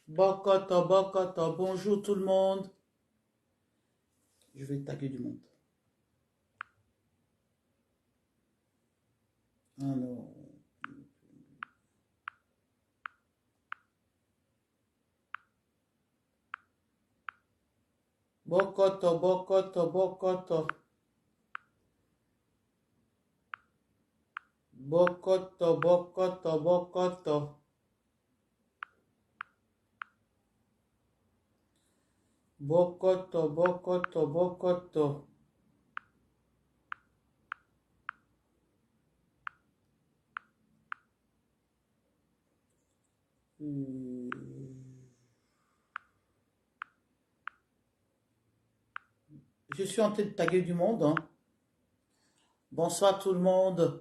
Bokoto, bokoto, bonjour tout le monde. Je vais taguer du monde. Ah non. Bokoto, bokoto, bokoto. Bokoto, bokoto, bokoto. Bokoto, bokoto, bokoto. Je suis en train de taguer du monde. Hein. Bonsoir tout le monde.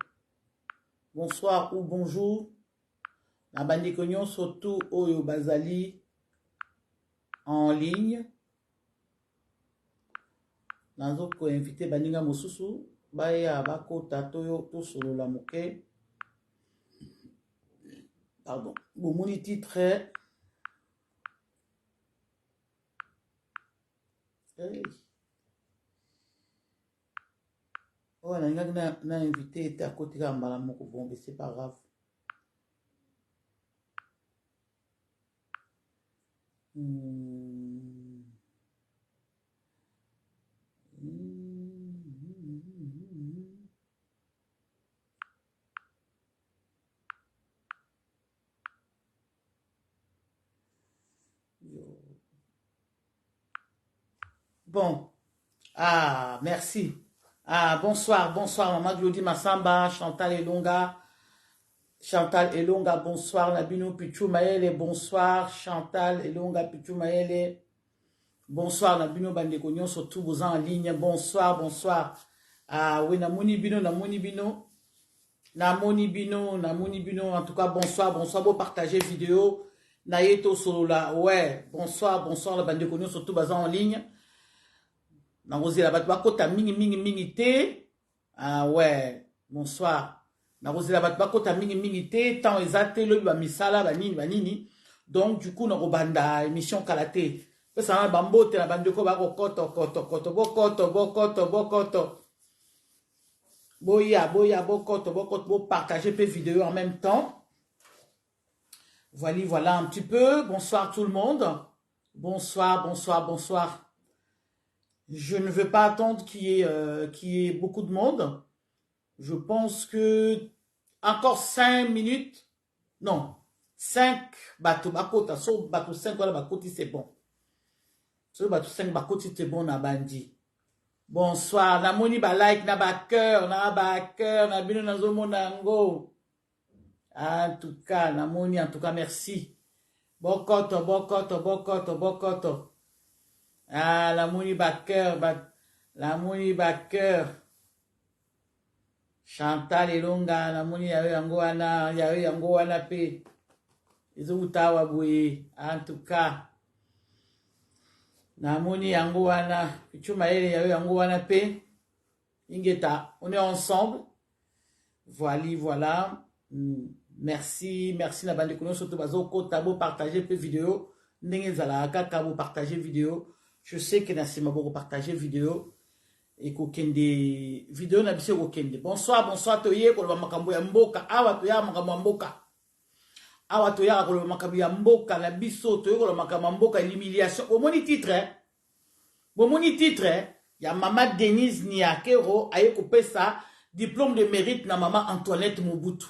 Bonsoir ou bonjour. La bande cognon surtout Oyo Bazali en ligne. Nazo ko invité baninga mosusu baya bako tatoyo to solo la moke. Pardon. Bomoni titre. Hey. Oh, na invité était à côté de Malamoko. Bon, mais c'est pas grave. Bon. Ah, merci. Ah, bonsoir, bonsoir, Maman Glody Massamba, Chantal Elonga. Chantal Elonga, bonsoir, Nabino Pichou Maele, bonsoir, Chantal Elonga Pichou Maele. Bonsoir, Nabino Bandekognon, surtout vous en ligne. Bonsoir, bonsoir. Ah oui, Namoni Bino, Namoni Bino. Namoni Bino, Namoni Bino. En tout cas, bonsoir, bonsoir. Vous partagez vidéo. Nayeto Solola. Ouais, bonsoir, bonsoir, la Bandekognon, surtout vous en ligne. Narosé la batbakota mingi mingi mingi te. Ah ouais, bonsoir. Narosé la batbakota mingi mingi te. Tant exacté le misala banini banini. Donc du coup narobanda émission kalate. Ça va bambote la bande ko bako koto koto koto bokoto bokoto bokoto. Boya boya bokoto bokoto bo partager peu vidéo en même temps. Voilà voilà un petit peu. Bonsoir tout le monde. Bonsoir bonsoir bonsoir. Je ne veux pas attendre qu'il y ait beaucoup de monde. Je pense que encore 5 minutes. Non. 5 bateaux. Bakota. Sauf bateau 5, voilà, bakoti, c'est bon. Sauf bateau 5, bakoti, c'est bon, na bandi. Bonsoir. Na moni ba like, na ba cœur, na bino na zomo nango. En tout cas, na moni, en tout cas, merci. Bokoto, bokoto, bokoto, bokoto. Ah, la Mouni Baker, la Mouni Baker. Chantal Elonga, la Mouni Yango wana pe. Izo utawa bouye. En tout cas. La Mouni Yango wana. Pichuma ele Yango wana pe. Ingeta, on est ensemble. Voilà, voilà. Merci, merci la bande kono surtout bazo ko tabo partager peu vidéo. Ndenge zala kaka bo partager vidéo. Je sais que Nassima beaucoup partager vidéo et kokende vidéo na bise kokende. Bonsoir, bonsoir toye ko makambo ya mboka. Awa toya makambo ya mboka. Awa toya ko makambo ya mboka na biso toye ko makambo mboka l'humiliation. Au moni titre hein. Bon moni titre hein. Ya maman Denise Niakero aye ko pesa diplôme de mérite na maman Antoinette Mobutu.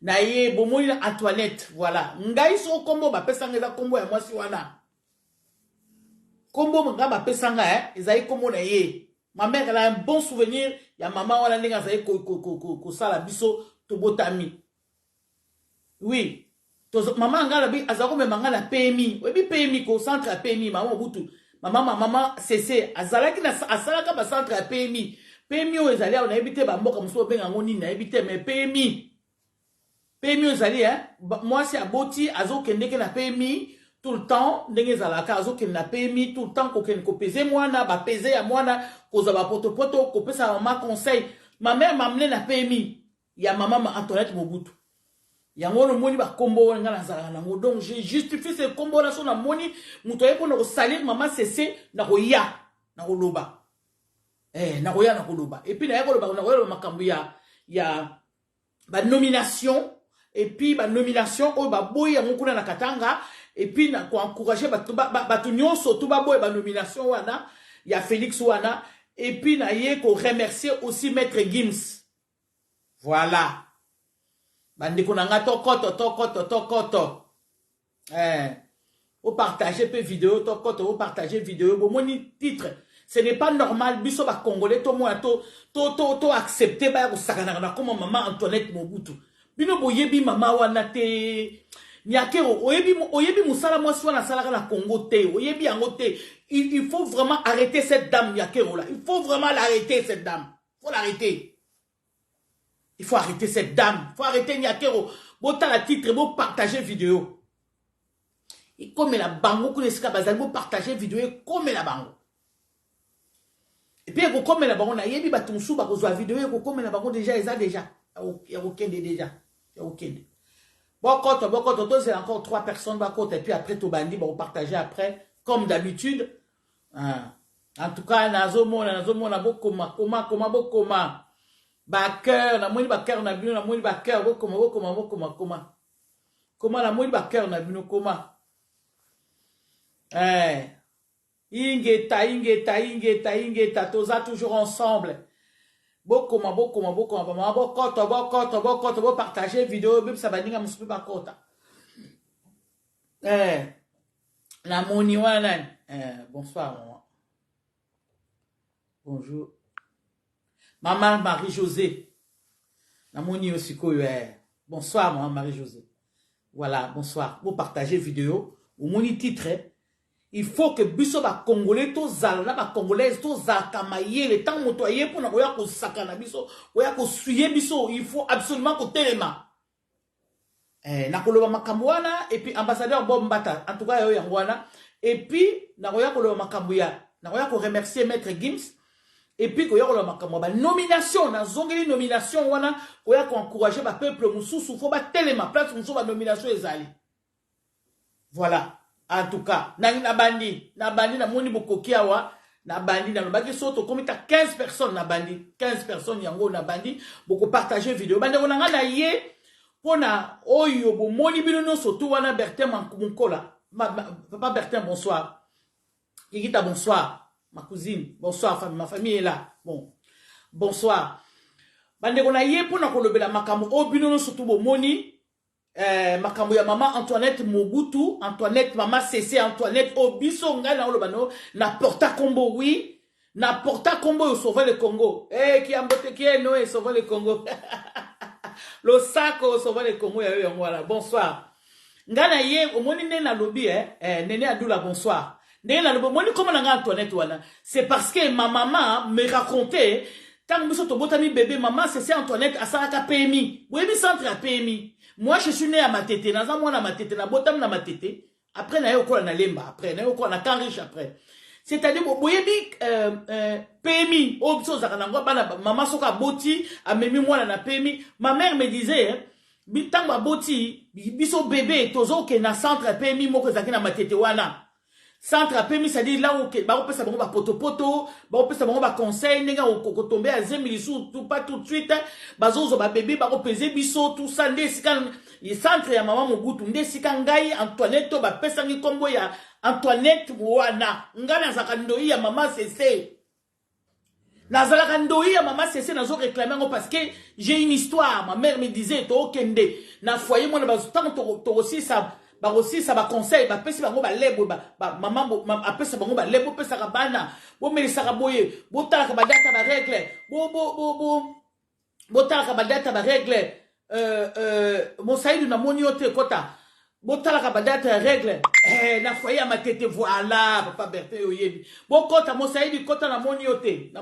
Na ye bomoni na Antoinette voilà. Ngai so kombo ba pesa ngeza kombo ya mwasi wana. Kombo mga ba pesanga ezai kombo na ye. Ma mère elle a un bon souvenir ya maman wana ndinga zai ko sala biso to botami. Oui. To maman ngala bi azako me mangala PMI. Webi PMI ko centre à PMI maman butu. Maman CC azalaki na asalaka ba centre à PMI. PMI o ezali on a habité ba mboka muso benga ngoni na habité mais PMI. PMI ezali moi c'est aboti azo kendeke na PMI. Tout le temps, ndenge zalaka azo ken na PMI tout le temps ko ken ko peser mwana ba peser ya mwana ko za ba poto ko pesa maman conseil ma mère m'a amené na PMI ya maman Antoinette Mobutu yango no moni ba kombo wana ngala zala nango. Donc j'ai justifié ce combo là son na moni muto yepo na ko salir maman cessé na ko ya na ko loba. Na ko ya na ko loba. Et puis na yako loba na ko loba makambu ya ba nomination et puis ba nomination o ba boy yango kuna na katanga et puis na ko encourager ba tout nyonso tout ba boy ba nomination wana ya Félix wana et puis na ye ko remercier aussi maître Gims. Voilà. Bandeko nanga tokoto. Vous partagez peu vidéo, tokoto, vous partagez vidéo. Bon, mon titre, ce n'est pas normal. Biso ba congolais, to moi to accepter ba ko sakana comme maman Antoinette Mobutu. Bino boyebi mama wana te. Nyakero, oyebi musala moi soit na sala na Congo te. Oyebi yango te. Il faut vraiment arrêter cette dame Nyakero là. Il faut vraiment l'arrêter cette dame. Il faut l'arrêter. Il faut arrêter cette dame. Il faut arrêter Nyakero. Bon, t'as la titre, bon, partager vidéo. Et comme la bango, vous partagez vidéo, comme la bango. Et puis, comme la bango, il y a des sous, vous avez vidéo, comme la bango, déjà, il y a déjà. Il y a aucun déjà. Il y a aucun. Bon, quand c'est encore 3 personnes, et puis après, tout bandi, vous partagez après, comme d'habitude. En tout cas, nazomona, bokoma. Backer, na moni backer na bino, na moni backer, bokoma. Comment la moni backer na bino, koma. Ingeta, toza toujours ensemble. Bokoma, bokoto, partager vidéo, bim sabaninga musupi bakota. La moni wana. Bonsoir, maman. Bonjour. Maman Marie-Josée. Namoni aussi bonsoir, maman Marie-Josée. Voilà, bonsoir. Vous partagez vidéo. Au moni titre. Il faut que biso ba congolais to zala ba congolaise to zakamaye le temps motoyer pour na koya ko sakana biso, koya ko suyer biso, il faut absolument ko telema. Na koloba makambo wana et puis ambassadeur Bombata en tout cas yo yangwana et puis na koya koloba makambo ya, na koya ko remercier maître Gims. Et puis, il y a une nomination, une nomination, wana, il y a encourager le peuple, il faut tellement place, il faut nomination ezali. Voilà. En tout cas, na bandi, na moni bokokia wa, na bandi, na bandi, soto, comme 15 personnes, na bandi, 15 personnes, yango, na bandi, beaucoup partager vidéo. Bandi, on a na ye, pona, oyo, bo, moni binono, surtout, wana, Bertin, Mankola. Papa Bertin, bonsoir. Kikita, bonsoir. Ma cousine, bonsoir, ma famille est là. Bon, bonsoir. Bande on a yé pour na kolobela makambo obinono surtout bo moni makambo ya maman Antoinette Mobutu, Antoinette maman CC Antoinette obiso ngana olobano na porta combo oui, na porta combo au sauver le Congo. Qui a mbote qui est Noé sauver le Congo. Le sac au sauver le Congo ya yo voilà. Bonsoir. Ngana yé o moni nena lobi nene Adoula bonsoir. C'est parce que ma maman me racontait, tant que bébé, maman, c'est Antoinette à Saraka PMI. Oui, mais centre à PMI. Moi, je suis né à ma tête, na botam na ma tête. Après, na yo na lemba, après, na yo na kanriche après. C'est-à-dire, PMI, maman soka boti, a memi moi na PMI. Ma mère me disait, tant que boti, biso bébé, tozo ke na centre à PMI, moko zaki na ma tête wana. Centre à PMI, c'est-à-dire là où on peut savoir poto, on peut savoir conseil, nègre au tomber à 10 000 tout pas tout de suite, bazozo ba bébé, ba peser biso, tout ça, ndesikan, il centre ya maman Mobutu, ndesikan ngai, Antoinette, ba pesangi kombo ya Antoinette wana, ngana zakandoi ya maman CC. Nazala kandoi ya maman CC, nazo réclamer parce que j'ai une histoire, ma mère me disait, to okende, na foyer, moi, na tant to aussi ça, ba aussi ça va conseil ba pesi bango ba lebo ba maman apesa bango ba lebo pesa ka bana bo melisa ka boye bo tala ka badata ba règle bo tala ka badata ba règle mo saïdu na moni yote kota bo tala ka badata règle na foyer ma tete voilà papa Bertin oyebi bo kota mo saïdu kota na moni yote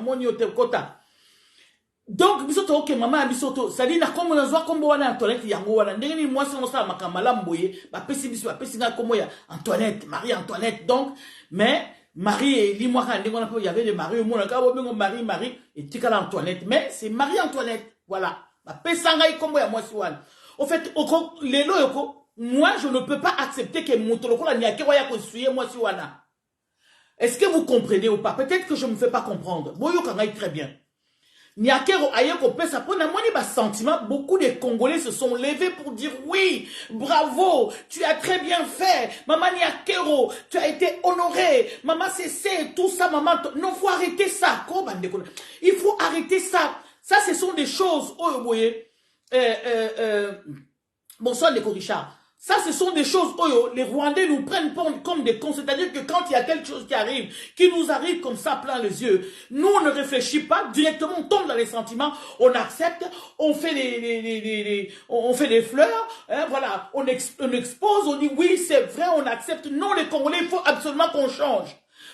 kota. Donc, bisoto ok maman bisoto ça dit na comme na zwa kombo wana Antoinette yango wana ndenge ni moi sans ça makamala mboye ba pesi biso ba pesi nga kombo ya Antoinette Marie Antoinette donc mais Marie et li moi quand on il y avait des Marie au monde ka bo bengo Marie et tika Antoinette mais c'est Marie Antoinette voilà ba pesa nga kombo ya moi wana Au fait, moi, je ne peux pas accepter que Moutolokola Nyakero ya kosuye moi si wana. Est-ce que vous comprenez ou pas? Peut-être que je ne me fais pas comprendre. Boyo Kangai très bien. Nyakero Ayeko Pesa, pour n'amoni bas sentiment, beaucoup de Congolais se sont levés pour dire oui, bravo, tu as très bien fait, maman Nyakero, tu as été honoré, maman c'est tout ça, maman, non, faut arrêter ça, il faut arrêter ça. Ça, ce sont des choses, oh, vous voyez, bonsoir, Ndeko Richard. Ça, ce sont des choses, oh, les Rwandais nous prennent comme des cons. C'est-à-dire que quand il y a quelque chose qui nous arrive comme ça, plein les yeux, nous, on ne réfléchit pas, directement, on tombe dans les sentiments, on accepte, on fait on fait des fleurs, hein, voilà, on expose, on dit oui, c'est vrai, on accepte. Non, les Congolais, il faut absolument qu'on change.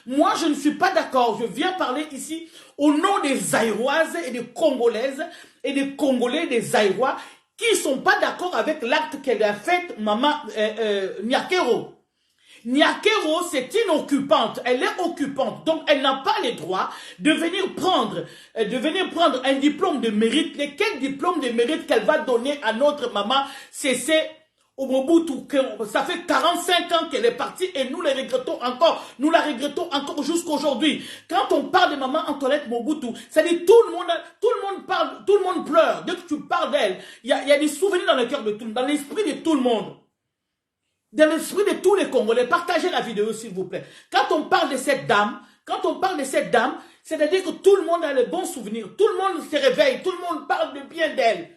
Moi, je ne suis pas d'accord. Je viens parler ici au nom des Zaïroises et des Congolaises et des Congolais, des Zaïrois, qui ne sont pas d'accord avec l'acte qu'elle a fait, maman Nyakero. Nyakero, c'est une occupante. Elle est occupante. Donc, elle n'a pas le droit de venir prendre un diplôme de mérite. Quel diplôme de mérite qu'elle va donner à notre maman, c'est au Mobutu, ça fait 45 ans qu'elle est partie et nous la regrettons encore jusqu'aujourd'hui. Quand on parle de maman Antoinette Mobutu, ça dit tout le monde parle, tout le monde pleure. Dès que tu parles d'elle, il y a des souvenirs dans le cœur de tout le monde, dans l'esprit de tout le monde. Dans l'esprit de tous les Congolais. Partagez la vidéo s'il vous plaît. Quand on parle de cette dame, c'est-à-dire que tout le monde a les bons souvenirs, tout le monde se réveille, tout le monde parle de bien d'elle.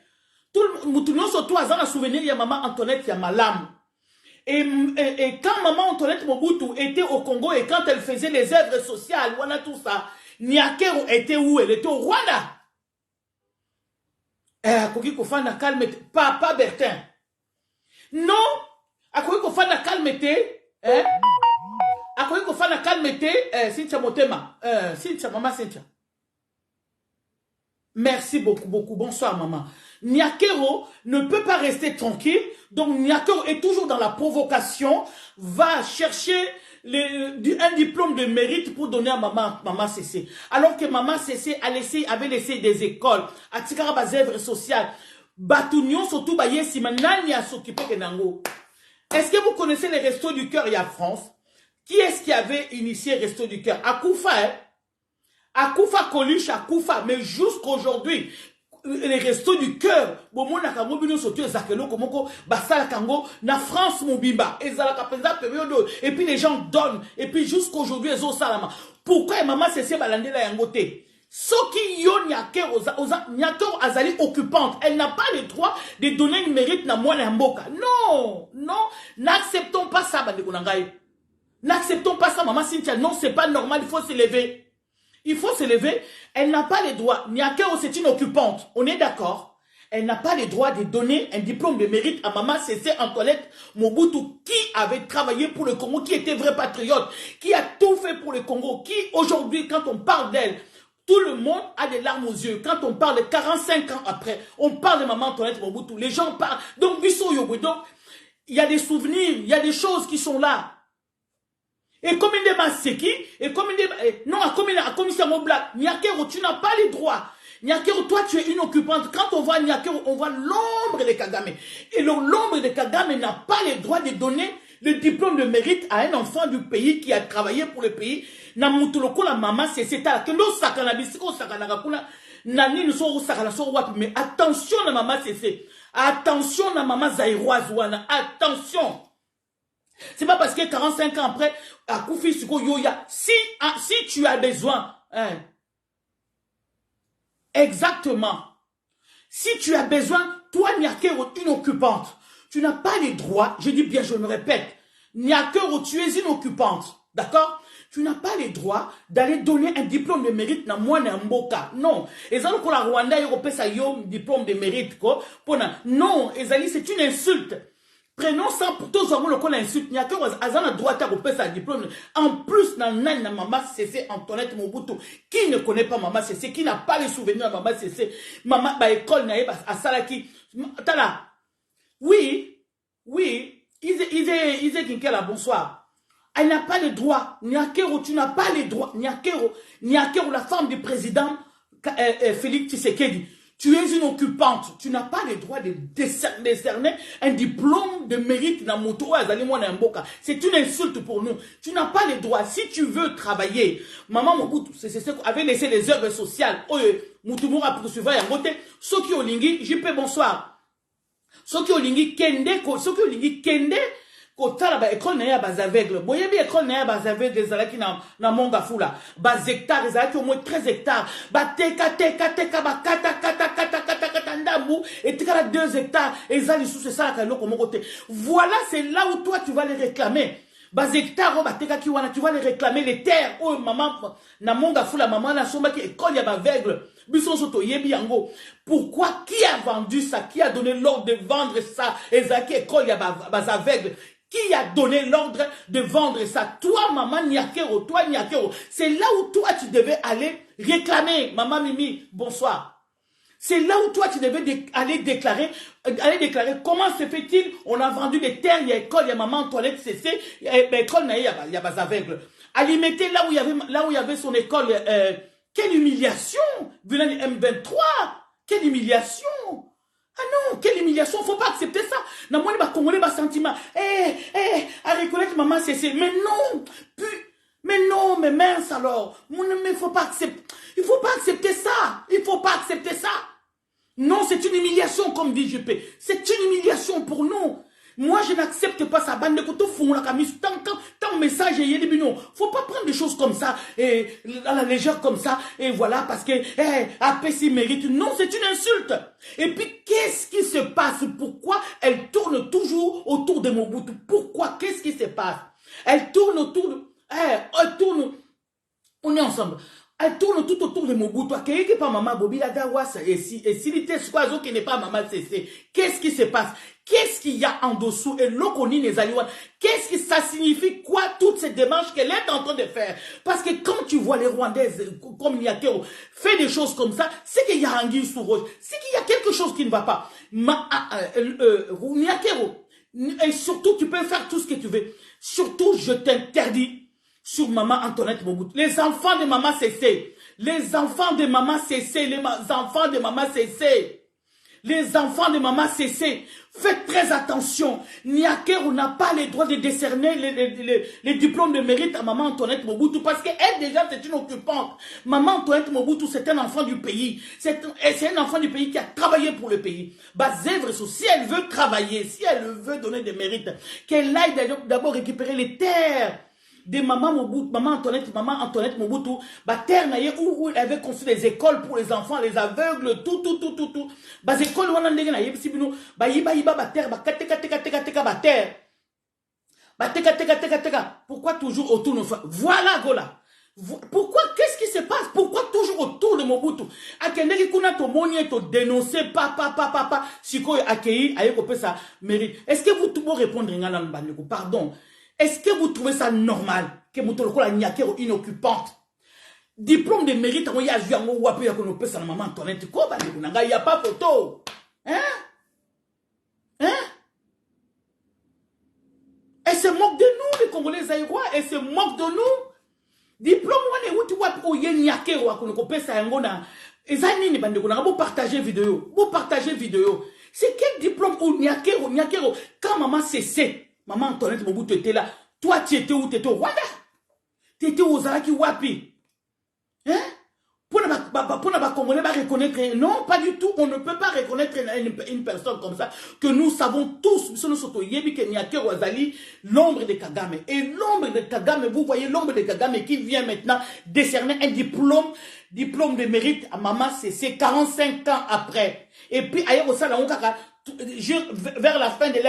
Tout le monde, surtout, a un souvenir, il y a maman Antoinette, il y a ma lame. Et quand maman Antoinette Mobutu était au Congo et quand elle faisait les œuvres sociales, voilà tout ça, Nyakero était où? Elle était au Rwanda. Akoki Kofana calme, Papa Bertin. Non, Akoki Kofana calme, Akoki Kofana calme, Cynthia Motema, Cynthia, maman Cynthia. Merci beaucoup, beaucoup. Bonsoir, maman. Nyakero ne peut pas rester tranquille. Donc, Nyakero est toujours dans la provocation, va chercher un diplôme de mérite pour donner à maman Cessé. Alors que maman Cessé avait laissé des écoles, à Tikara des œuvres sociales. Batunion, surtout, Simanani a s'occupé de Nango. Est-ce que vous connaissez les Restos du Cœur et à France? Qui est-ce qui avait initié Restos du Cœur? Akoufa, hein? Akoufa Coluche, Akoufa, mais jusqu'aujourd'hui, les Restos du Cœur, na France Mobimba, et puis les gens donnent, et puis jusqu'aujourd'hui, ils ont ça. Pourquoi maman cessé balande la yangote? Soki yo Nyakero azali occupante, elle n'a pas le droit de donner une mérite na moi na mboka. Non, non, n'acceptons pas ça, n'acceptons pas ça, maman Cynthia. Non, c'est pas normal, il faut se lever. Il faut se lever. Elle n'a pas le droit. Nyakero, c'est une occupante. On est d'accord? Elle n'a pas le droit de donner un diplôme de mérite à maman Cessé Antoinette Mobutu, qui avait travaillé pour le Congo, qui était vrai patriote, qui a tout fait pour le Congo, qui aujourd'hui, quand on parle d'elle, tout le monde a des larmes aux yeux. Quand on parle de 45 ans après, on parle de maman Antoinette Mobutu. Les gens parlent. Donc, donc, il y a des souvenirs, il y a des choses qui sont là. Et comme il est Seki, et comme il est, non, comme il a commissaire Moblak, Nyakero, tu n'as pas les droits. Nyakero, toi, tu es une occupante. Quand on voit Nyakero, on voit l'ombre de Kagame. Et l'ombre de Kagame n'a pas les droits de donner le diplôme de mérite à un enfant du pays qui a travaillé pour le pays. Na mutuloko la maman, c'est ça. Que nous sakana bisiko sakana kakuna, nani nous sommes sakana so wap. Mais attention na maman, c'est attention na maman zaïroise wana. Attention. C'est pas parce que 45 ans après, à Koufi Suko Yoya, si tu as besoin, hein, exactement, si tu as besoin, toi, Nyakero, une occupante, tu n'as pas les droits, je dis bien, je me répète, Nyakero, tu es une occupante, d'accord? Tu n'as pas les droits d'aller donner un diplôme de mérite na moi na mboka. Non. Ezali ko la Rwanda européen ça yo diplôme de mérite ko. Non, ezali c'est une insulte. Prenons ça pour tous les gens qui insultent. Nyakero azana droit à repérer sa diplôme. En plus, na maman Cessé Antoinette Mobutu, qui ne connaît pas maman Cessé, qui n'a pas les souvenirs de maman Cessé, maman ba école na à Salaki. Tala. Oui, Isé Kinkela, bonsoir. Elle n'a pas le droit. Nyakero, tu n'as pas les droits. Nyakero, la femme du président Félix Tshisekedi. Tu es une occupante. Tu n'as pas le droit de décerner un diplôme de mérite dans mon tour. C'est une insulte pour nous. Tu n'as pas le droit. Si tu veux travailler, maman Mobutu avait laissé les œuvres sociales. Moutoumou a poursuivi à côté. Ceux qui ont lingi, JP, bonsoir. Ceux qui ont lingi kende, kotala ba école na ya bas aveugle. Boyebi école na ya bas aveugle ezalaki na monga fula. Bas hectares ezalaki au moins 13 hectares. Ba teka ba kata ndambu et tika 2 hectares ezali sous ce ça ka comme côté. Voilà, c'est là où toi tu vas les réclamer. Bas hectares ba teka ki wana tu vas les réclamer les terres. Oh maman na monga fula maman na somba ki école ya ba aveugle. Bison soto yebi yango. Pourquoi qui a vendu ça? Qui a donné l'ordre de vendre ça? Ezaki école ya bas aveugle. Qui a donné l'ordre de vendre ça? Toi, maman Niakero, toi Niakero. C'est là où toi, tu devais aller réclamer. Maman Mimi, bonsoir. C'est là où toi, tu devais aller déclarer comment se fait-il? On a vendu des terres, il y a école, il y a maman Antoinette CC, il y a école, il y a pas aveugle. Alimenter là où il y avait son école, quelle humiliation! Venant du M23, quelle humiliation! Ah non, quelle humiliation, faut pas accepter ça. N'a moi, les Congolais, les sentiments. À reconnaître maman, c'est. Mais non, mais mince alors. Mais faut pas accepter. Il faut pas accepter ça. Il faut pas accepter ça. Non, c'est une humiliation, comme dit JP. C'est une humiliation pour nous. Moi, je n'accepte pas ça. Bande de couteau fou, la camise, tant message et bino. Faut pas prendre des choses comme ça, et à la légère comme ça, et voilà, parce que, APC mérite. Non, c'est une insulte. Et puis, qu'est-ce qui se passe? Pourquoi elle tourne toujours autour de Mobutu? Pourquoi? Qu'est-ce qui se passe? Elle tourne autour de, elle tourne, on est ensemble. Elle tourne tout autour de Mobutu. Qui n'est pas maman Bobby Ladawasa et si l'ité Squazo qui n'est pas maman CC. Qu'est-ce qui se passe? Qu'est-ce qu'il y a en dessous? Et l'Okoni les Aliouan. Qu'est-ce que ça signifie? Quoi toutes ces démarches qu'elle est en train de faire? Parce que quand tu vois les Rwandaises comme Niakero faire des choses comme ça, c'est qu'il y a anguille sous roche. C'est qu'il y a quelque chose qui ne va pas. Niakero. Et surtout, tu peux faire tout ce que tu veux. Surtout, je t'interdis. Sur maman Antoinette Mobutu. Les enfants de maman CC. Les enfants de maman CC. Les enfants de maman CC. Les enfants de maman CC. Faites très attention. Niakero n'a pas le droit de décerner les diplômes de mérite à maman Antoinette Mobutu parce qu'elle déjà c'est une occupante. Maman Antoinette Mobutu c'est un enfant du pays. C'est un enfant du pays qui a travaillé pour le pays. Si elle veut travailler, si elle veut donner des mérites, qu'elle aille d'abord récupérer les terres de maman Mobutu, maman Antoinette Mobutu, terre naïe où elle avait construit des écoles pour les enfants, les aveugles, tout. Écoles où on a des naïe, si nous, terre, pourquoi toujours autour de nous? Voilà, Gola. Pourquoi, qu'est-ce qui se passe? Pourquoi toujours autour de Mobutu? Akendeki kuna to moni to dénoncer papa, siko akei aye ko pesa mérite. Est-ce que vous tout répondre ngala mbandeko? Pardon. Est-ce que vous trouvez ça normal que Moutoloko la Niakero inoccupante? Diplôme de mérite, il y a eu un mot wapé à qu'on sa maman Antoinette. Il n'y a pas photo. Elle se moque de nous, les Congolais aïrois. Elle se moque de nous. Diplôme, on est où tu vois pour y Niakero à qu'on pèse à Ngona. Et ça, ni bande qu'on a beau partager vidéo. C'est quel diplôme où Niakero, quand maman cessait. Maman Antoinette Mobutu était là. Toi, tu étais où? Tu étais au Rwanda? Tu étais aux Zaraki Wapi? Pour ne pas Congolais reconnaître. Non, pas du tout. On ne peut pas reconnaître une personne comme ça. Que nous savons tous. L'ombre de Kagame. Et l'ombre de Kagame, vous voyez l'ombre de Kagame qui vient maintenant décerner un diplôme de mérite à Maman CC 45 ans après. Et puis, ailleurs au Salon, vers la fin de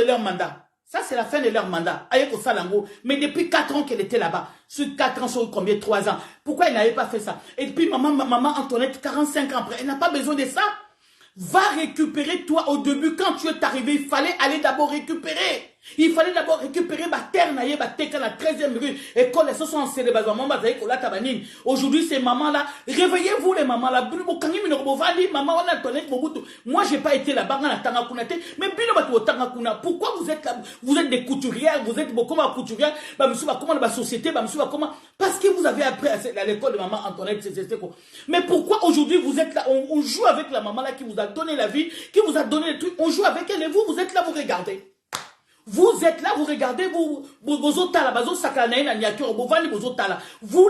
leur mandat. Ça, c'est la fin de leur mandat. Mais depuis 4 ans qu'elle était là-bas. Sur 4 ans, sur combien? 3 ans. Pourquoi elle n'avait pas fait ça? Et puis, maman Antoinette, 45 ans après, elle n'a pas besoin de ça. Va récupérer, toi, au début, quand tu es arrivé, il fallait aller d'abord récupérer. Il fallait d'abord récupérer ma terre, na la 13e rue, école, ce sont en célébration. Aujourd'hui, ces mamans-là, réveillez-vous les mamans-là. Moi, j'ai pas été là-bas, mais pourquoi vous êtes là? Vous êtes des couturières, vous êtes comment couturières, comment la société, parce que vous avez appris à l'école de maman Antoinette, mais pourquoi aujourd'hui vous êtes là, on joue avec la maman là qui vous a donné la vie, qui vous a donné les trucs, on joue avec elle et vous êtes là, vous regardez. Vous êtes là, vous regardez, vous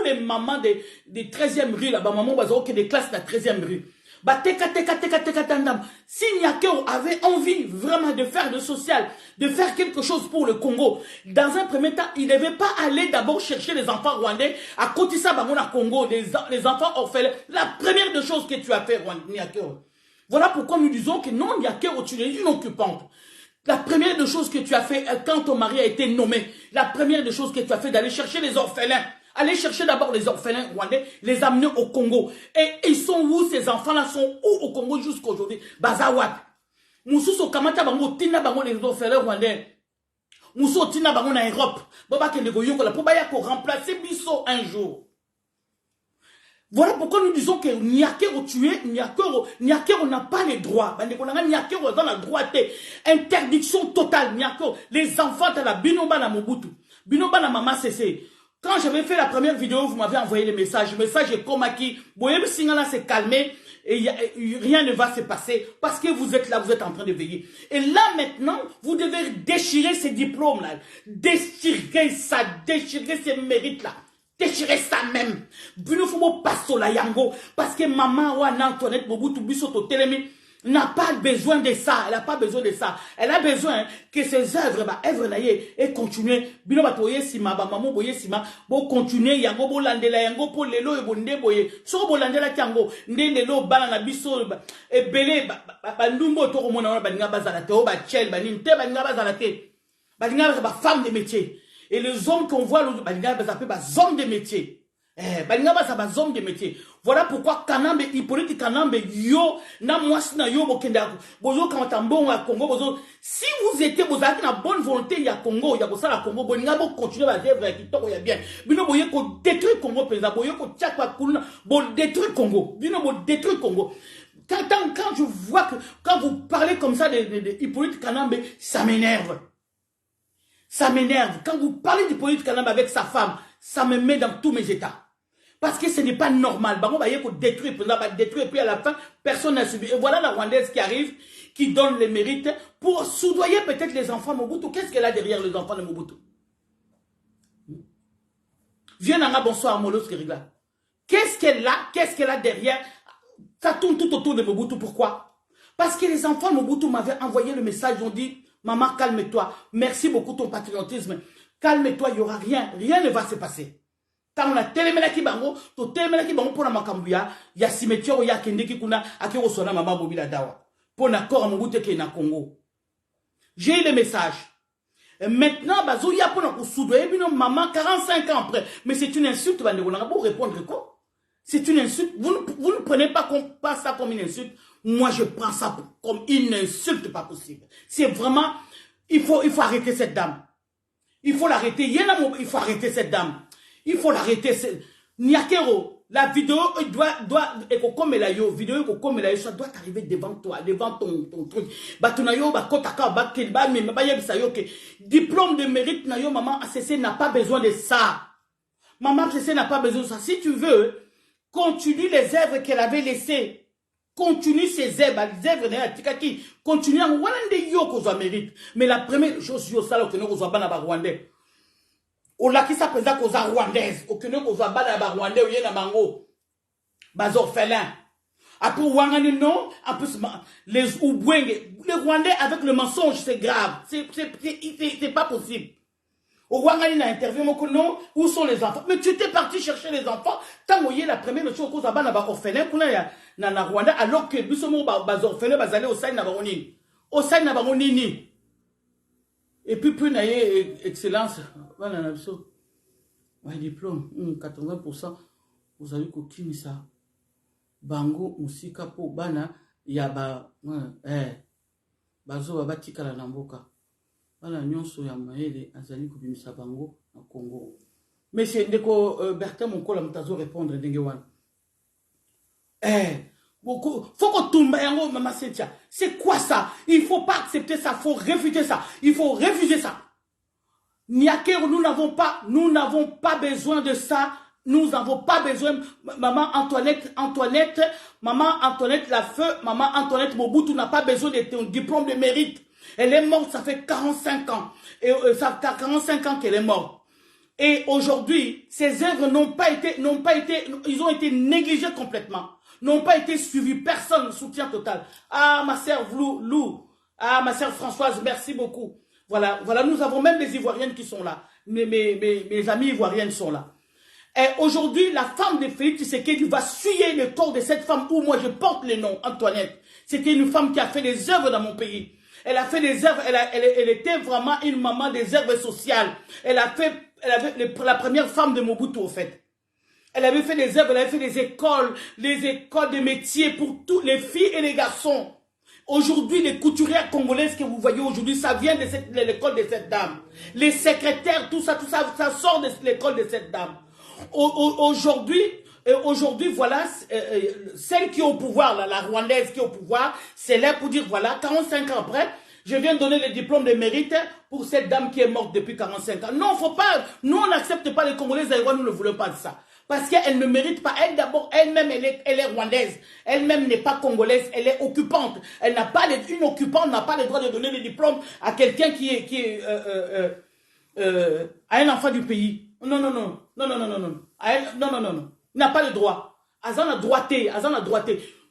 les mamans des 13e rue, là, maman, des classes de la 13e rue. Si Nyakero avait envie vraiment de faire de social, de faire quelque chose pour le Congo, dans un premier temps, il ne devait pas aller d'abord chercher les enfants rwandais à Kotissa Bamona Congo, les enfants orphelins. La première des choses que tu as fait, Nyakero. Voilà pourquoi nous disons que non, Nyakero, tu es une occupante. La première des choses que tu as fait quand ton mari a été nommé, la première des choses que tu as fait d'aller chercher les orphelins, aller chercher d'abord les orphelins rwandais, les amener au Congo. Et ils sont où ces enfants-là sont où au Congo jusqu'à aujourd'hui? Bazawat. Moussou Kamata Bango, Tina Bango, les orphelins rwandais. Moussou Tina Bango en Europe. Baba Kendego Yokola, pour remplacer Bisso un jour. Voilà pourquoi nous disons que Nyakero tué, Nyakero n'a pas les droits. Nyakero dans la droité. Interdiction totale, Nyakero. Les enfants de la Binoba na Mobutu. Binoba na Mama Sese. Quand j'avais fait la première vidéo, vous m'avez envoyé les messages. Le message est comme qui, Boyem Singala s'est calmé et rien ne va se passer parce que vous êtes là, vous êtes en train de veiller. Et là maintenant, vous devez déchirer ces diplômes-là. Déchirer ça, déchirer ces mérites-là. Déchirer ça même. Bunufumo pasola yango. Parce que maman ou Antoinette Mobutu Bisoto Telemi n'a pas besoin de ça. Elle n'a pas besoin de ça. Elle a besoin que ses œuvres, œuvres naïe, et continuer. Bino batoye sima, maman boye sima, bo continuer yango, bo landela yango, po lelo e bonde boye. So bo landela tiango, nde lelo bala na biso, e bele, bandumbo toko mona, baninga bazalate, o ba chel, baninte, baninga bazalate. Baninga ba femme de métier. Et les hommes qu'on voit, baninga bazapé, hommes de métier. Baninga bazaba hommes de métier. Voilà pourquoi Kanambe, Hippolyte Kanambe, yo, na mwasi na yo, bokenda, bozo kamatambon à Congo, bozo. Si vous étiez, vous avez une bonne volonté, il y a Congo, il y a ça la Congo, boninga bo continuer à vivre qui toko ya bien. Bino boye ko détruire Congo, pesa, boye ko tchakwa kuna, bo détruire Congo. Bino bo détruire Congo. Quand je vois que, quand vous parlez comme ça de Hippolyte Kanambe, ça m'énerve. Ça m'énerve. Quand vous parlez d'Hippolyte Kanambe avec sa femme, ça me met dans tous mes états. Parce que ce n'est pas normal. Bah, on va détruire, détruire, puis à la fin, personne n'a subi. Et voilà la Rwandaise qui arrive, qui donne les mérites pour soudoyer peut-être les enfants de Mobutu. Qu'est-ce qu'elle a derrière les enfants de Mobutu? Viens, Nanga, bonsoir, Molos Kirigla. Qu'est-ce qu'elle a derrière? Ça tourne tout autour de Mobutu. Pourquoi? Parce que les enfants de Mobutu m'avaient envoyé le message, ils ont dit, maman, calme-toi. Merci beaucoup ton patriotisme. Calme-toi, il n'y aura rien. Rien ne va se passer. Quand on a téléménaki bango, to téléménaki bango pour la makambuya, il y a cimetière, il y a kendeki kuna, akero sona maman bobila dawa. Pour na kora mobute ke na Congo. J'ai eu le message. Et maintenant, bazo ya pour na kusudo, et bien maman 45 ans après. Mais c'est une insulte, bande, on a beau répondre quoi? C'est une insulte. Vous ne prenez pas ça comme une insulte. Moi, je prends ça comme une insulte pas possible. C'est vraiment, il faut arrêter cette dame. Il faut l'arrêter. Il faut arrêter cette dame. Il faut l'arrêter. Nyakero, la vidéo doit ça doit arriver devant toi, devant ton truc. Diplôme de mérite, maman ACC n'a pas besoin de ça. Maman ACC n'a pas besoin de ça. Si tu veux, continue les œuvres qu'elle avait laissées. Continue ses œuvres, les œuvres de continue en Rwanda yo qu'on mérite. Mais la première chose, yo ça que nous avons dans Rwandais. Au là qui s'appelle ça cause rwandaise, au que nous avons dans Rwandais ou yena mango, bas orphelins. Après Wangani non, en plus les Ubwenge, les Rwandais avec le mensonge c'est grave, c'est pas possible. Au Wangani a interviewé mon non, où sont les enfants? Mais tu étais parti chercher les enfants, tant que la première chose cause à bas orphelins, qu'on a na Rwanda, alors que nous sommes bas orphelins, bas aller au sein na baroni. Au sein na baroni. Et puis excellence, voilà la chose. Ouais, diplôme, 80%, vous avez coquine ça. Bango, musika po bana, yaba, bazo babatika la namboka. Voilà, nyonso ya maele azali kubimisa bango na Congo. Mais c'est ndeko Bertin Monkola mutazo répondre ndenge wana. Beaucoup. Faut qu'on tombe yango Maman Cynthia. C'est quoi ça? Il faut pas accepter ça, faut réfuter ça. Il faut refuser ça. Niaker, nous n'avons pas besoin de ça. Nous n'avons pas besoin. Maman Antoinette, Maman Antoinette Lafeu, Maman Antoinette Mobutu n'a pas besoin de ton diplôme de mérite. Elle est morte, ça fait 45 ans. Et ça fait 45 ans qu'elle est morte. Et aujourd'hui, ces œuvres ils ont été négligés complètement. N'ont pas été suivis. Personne, soutien total. Ah, ma sœur Lou. Ah, ma sœur Françoise, merci beaucoup. Voilà, nous avons même des Ivoiriennes qui sont là. Mes amis ivoiriennes sont là. Et aujourd'hui, la femme de Félix Tshisekedi va suyer le corps de cette femme où moi je porte le nom, Antoinette. C'était une femme qui a fait des œuvres dans mon pays. Elle a fait des œuvres, elle était vraiment une maman des œuvres sociales. Elle avait la première femme de Mobutu, au fait. Elle avait fait des œuvres, elle avait fait des écoles de métiers pour tous les filles et les garçons. Aujourd'hui, les couturières congolaises que vous voyez aujourd'hui, ça vient de l'école de cette dame. Les secrétaires, tout ça sort de l'école de cette dame. Aujourd'hui, voilà, celle qui est au pouvoir, là, la Rwandaise qui est au pouvoir, c'est là pour dire, voilà, 45 ans après, je viens donner le diplôme de mérite pour cette dame qui est morte depuis 45 ans. Non, faut pas, nous on n'accepte pas les Congolaises aïrois, nous ne voulons pas de ça. Parce qu'elle ne mérite pas, elle d'abord, elle-même, elle est rwandaise. Elle-même n'est pas congolaise, elle est occupante. Une occupante n'a pas le droit de donner le diplôme à quelqu'un qui est à un enfant du pays. Non. Il n'a pas le droit. Azan a droité.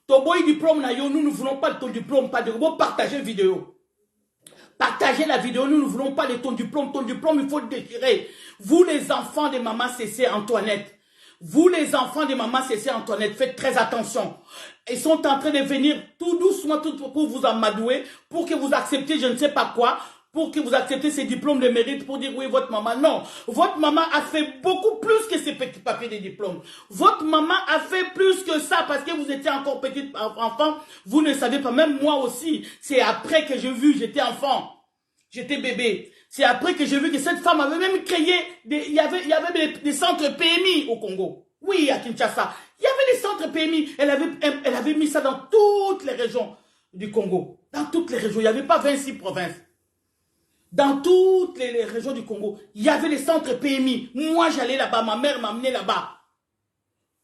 Toboy diplôme na yo, nous ne voulons pas de ton diplôme, pas de partager vidéo. Partagez la vidéo, nous ne voulons pas de ton diplôme. Ton diplôme, il faut le déchirer. Vous les enfants de Maman Cécé Antoinette, vous les enfants de Maman Cécé Antoinette, faites très attention. Ils sont en train de venir tout doucement pour vous amadouer, pour que vous acceptiez je ne sais pas quoi, pour que vous acceptiez ces diplômes de mérite, pour dire oui, votre maman. Non, votre maman a fait beaucoup plus que ces petits papiers de diplôme. Votre maman a fait plus que ça parce que vous étiez encore petit enfant. Vous ne savez pas, même moi aussi. C'est après que j'ai vu, j'étais enfant. J'étais bébé. C'est après que j'ai vu que cette femme avait même créé, il y avait des centres PMI au Congo. Oui, à Kinshasa. Il y avait des centres PMI. Elle avait mis ça dans toutes les régions du Congo. Dans toutes les régions. Il n'y avait pas 26 provinces. Dans toutes les régions du Congo, il y avait des centres PMI. Moi, j'allais là-bas. Ma mère m'amenait là-bas.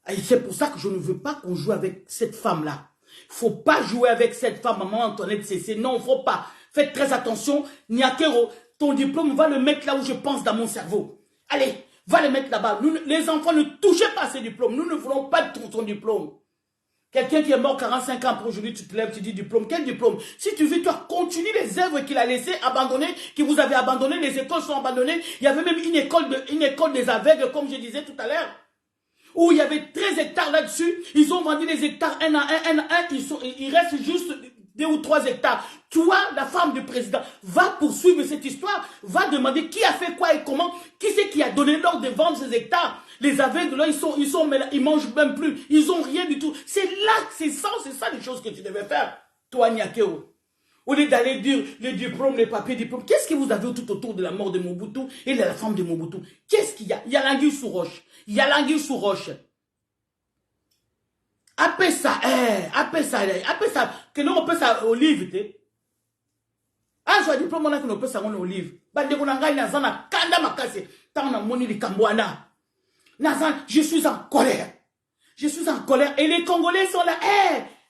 Et c'est pour ça que je ne veux pas qu'on joue avec cette femme-là. Il ne faut pas jouer avec cette femme, Maman Antoinette Cécé. Non, il ne faut pas. Faites très attention. Niakero, ton diplôme, va le mettre là où je pense dans mon cerveau. Allez, va le mettre là-bas. Les enfants, ne touchez pas à ces diplômes. Nous ne voulons pas de ton diplôme. Quelqu'un qui est mort 45 ans pour aujourd'hui, tu te lèves, tu dis diplôme. Quel diplôme? Si tu veux, toi, continue les œuvres qu'il a laissées abandonner, que vous avez abandonnées, les écoles sont abandonnées. Il y avait même une école des aveugles, comme je disais tout à l'heure, où il y avait 13 hectares là-dessus. Ils ont vendu les hectares un à un. Il reste juste 2 ou 3 hectares. Toi, la femme du président, va poursuivre cette histoire, va demander qui a fait quoi et comment, qui c'est qui a donné l'ordre de vendre ces hectares. Les aveugles, là, ils mangent même plus, ils ont rien du tout. C'est ça les choses que tu devais faire, toi, Niakeo. Au lieu d'aller dire les diplômes, les papiers, diplômes, qu'est-ce que vous avez tout autour de la mort de Mobutu et de la femme de Mobutu? Qu'est-ce qu'il y a? Il y a l'anguille sous roche. Appelle ça, que nous on peut ça olive, ah, je dis, diplôme, on a qu'on peut ça en olive. Bande on a gagné dans un kanda makase, tant on a moni de Kambouana. Je suis en colère. Et les Congolais sont là,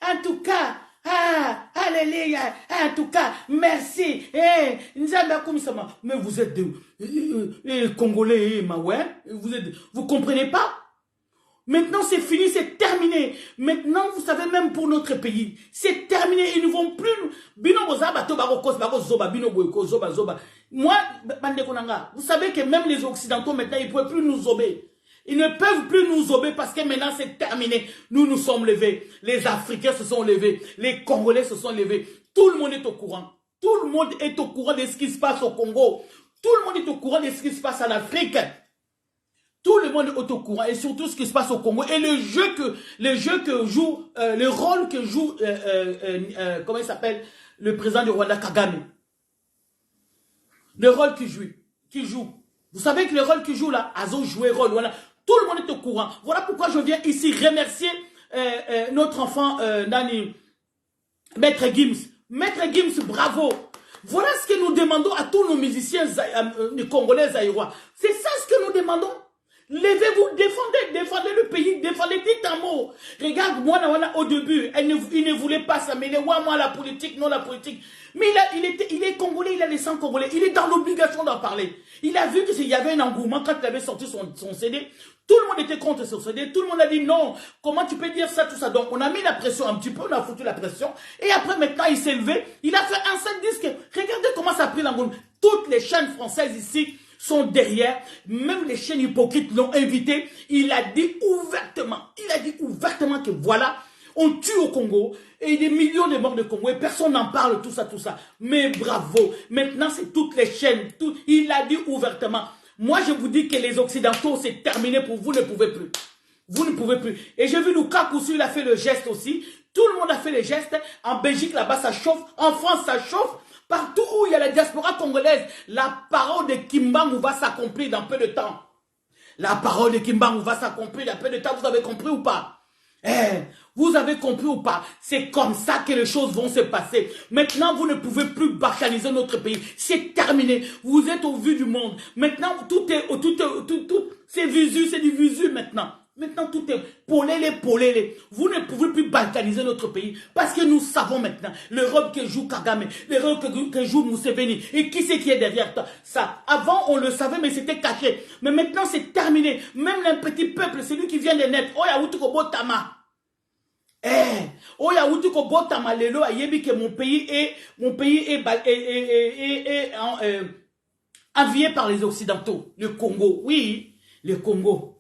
en tout cas, alléluia, en tout cas, merci, mais vous êtes des Congolais, vous comprenez pas? Maintenant, c'est fini, c'est terminé. Maintenant, vous savez, même pour notre pays, c'est terminé. Ils ne vont plus... Moi, vous savez que même les Occidentaux, maintenant, ils ne peuvent plus nous zober. Ils ne peuvent plus nous zober parce que maintenant, c'est terminé. Nous sommes levés. Les Africains se sont levés. Les Congolais se sont levés. Tout le monde est au courant. Tout le monde est au courant de ce qui se passe au Congo. Tout le monde est au courant de ce qui se passe en Afrique. Tout le monde est au courant et surtout ce qui se passe au Congo et le rôle que joue, comment il s'appelle, le président du Rwanda, Kagame. Le rôle qu'il joue. Vous savez que le rôle qu'il joue là, Azo joué rôle. Voilà. Tout le monde est au courant. Voilà pourquoi je viens ici remercier notre enfant Nani, Maître Gims. Maître Gims, bravo. Voilà ce que nous demandons à tous nos musiciens congolais zaïrois. C'est ça ce que nous demandons. Levez-vous, défendez le pays, défendez, dites un mot. Regarde, moi, au début, il ne voulait pas s'amener. Moi, la politique, non la politique. Mais il est congolais, il a les sangs congolais. Il est dans l'obligation d'en parler. Il a vu qu'il y avait un engouement quand il avait sorti son CD. Tout le monde était contre son CD. Tout le monde a dit non. Comment tu peux dire ça, tout ça? Donc, on a mis la pression un petit peu, on a foutu la pression. Et après, maintenant, il s'est levé. Il a fait un seul disque. Regardez comment ça a pris l'engouement. Toutes les chaînes françaises ici sont derrière, même les chaînes hypocrites l'ont invité. Il a dit ouvertement que voilà, on tue au Congo et des millions de morts de Congo et personne n'en parle, tout ça. Mais bravo, maintenant c'est toutes les chaînes, il a dit ouvertement. Moi je vous dis que les Occidentaux c'est terminé pour vous, ne pouvez plus. Vous ne pouvez plus. Et j'ai vu Lukaku, il a fait le geste aussi. Tout le monde a fait le geste. En Belgique là-bas ça chauffe, en France ça chauffe. Partout où il y a la diaspora congolaise, la parole de Kimbangu va s'accomplir dans peu de temps. La parole de Kimbangu va s'accomplir dans peu de temps. Vous avez compris ou pas? Vous avez compris ou pas? C'est comme ça que les choses vont se passer. Maintenant, vous ne pouvez plus balkaniser notre pays. C'est terminé. Vous êtes au vu du monde. Maintenant, c'est visu, c'est du visu maintenant. Maintenant, tout est polélé. Vous ne pouvez plus balkaniser notre pays. Parce que nous savons maintenant l'Europe que joue Kagame, l'Europe que joue Museveni. Et qui c'est qui est derrière toi? Ça, avant, on le savait, mais c'était caché. Mais maintenant, c'est terminé. Même un petit peuple, celui qui vient de naître. Oya Utuko Botama. Oya Utuko Botama Lelo a yebi que mon pays est envié par les Occidentaux. Le Congo. Oui, le Congo.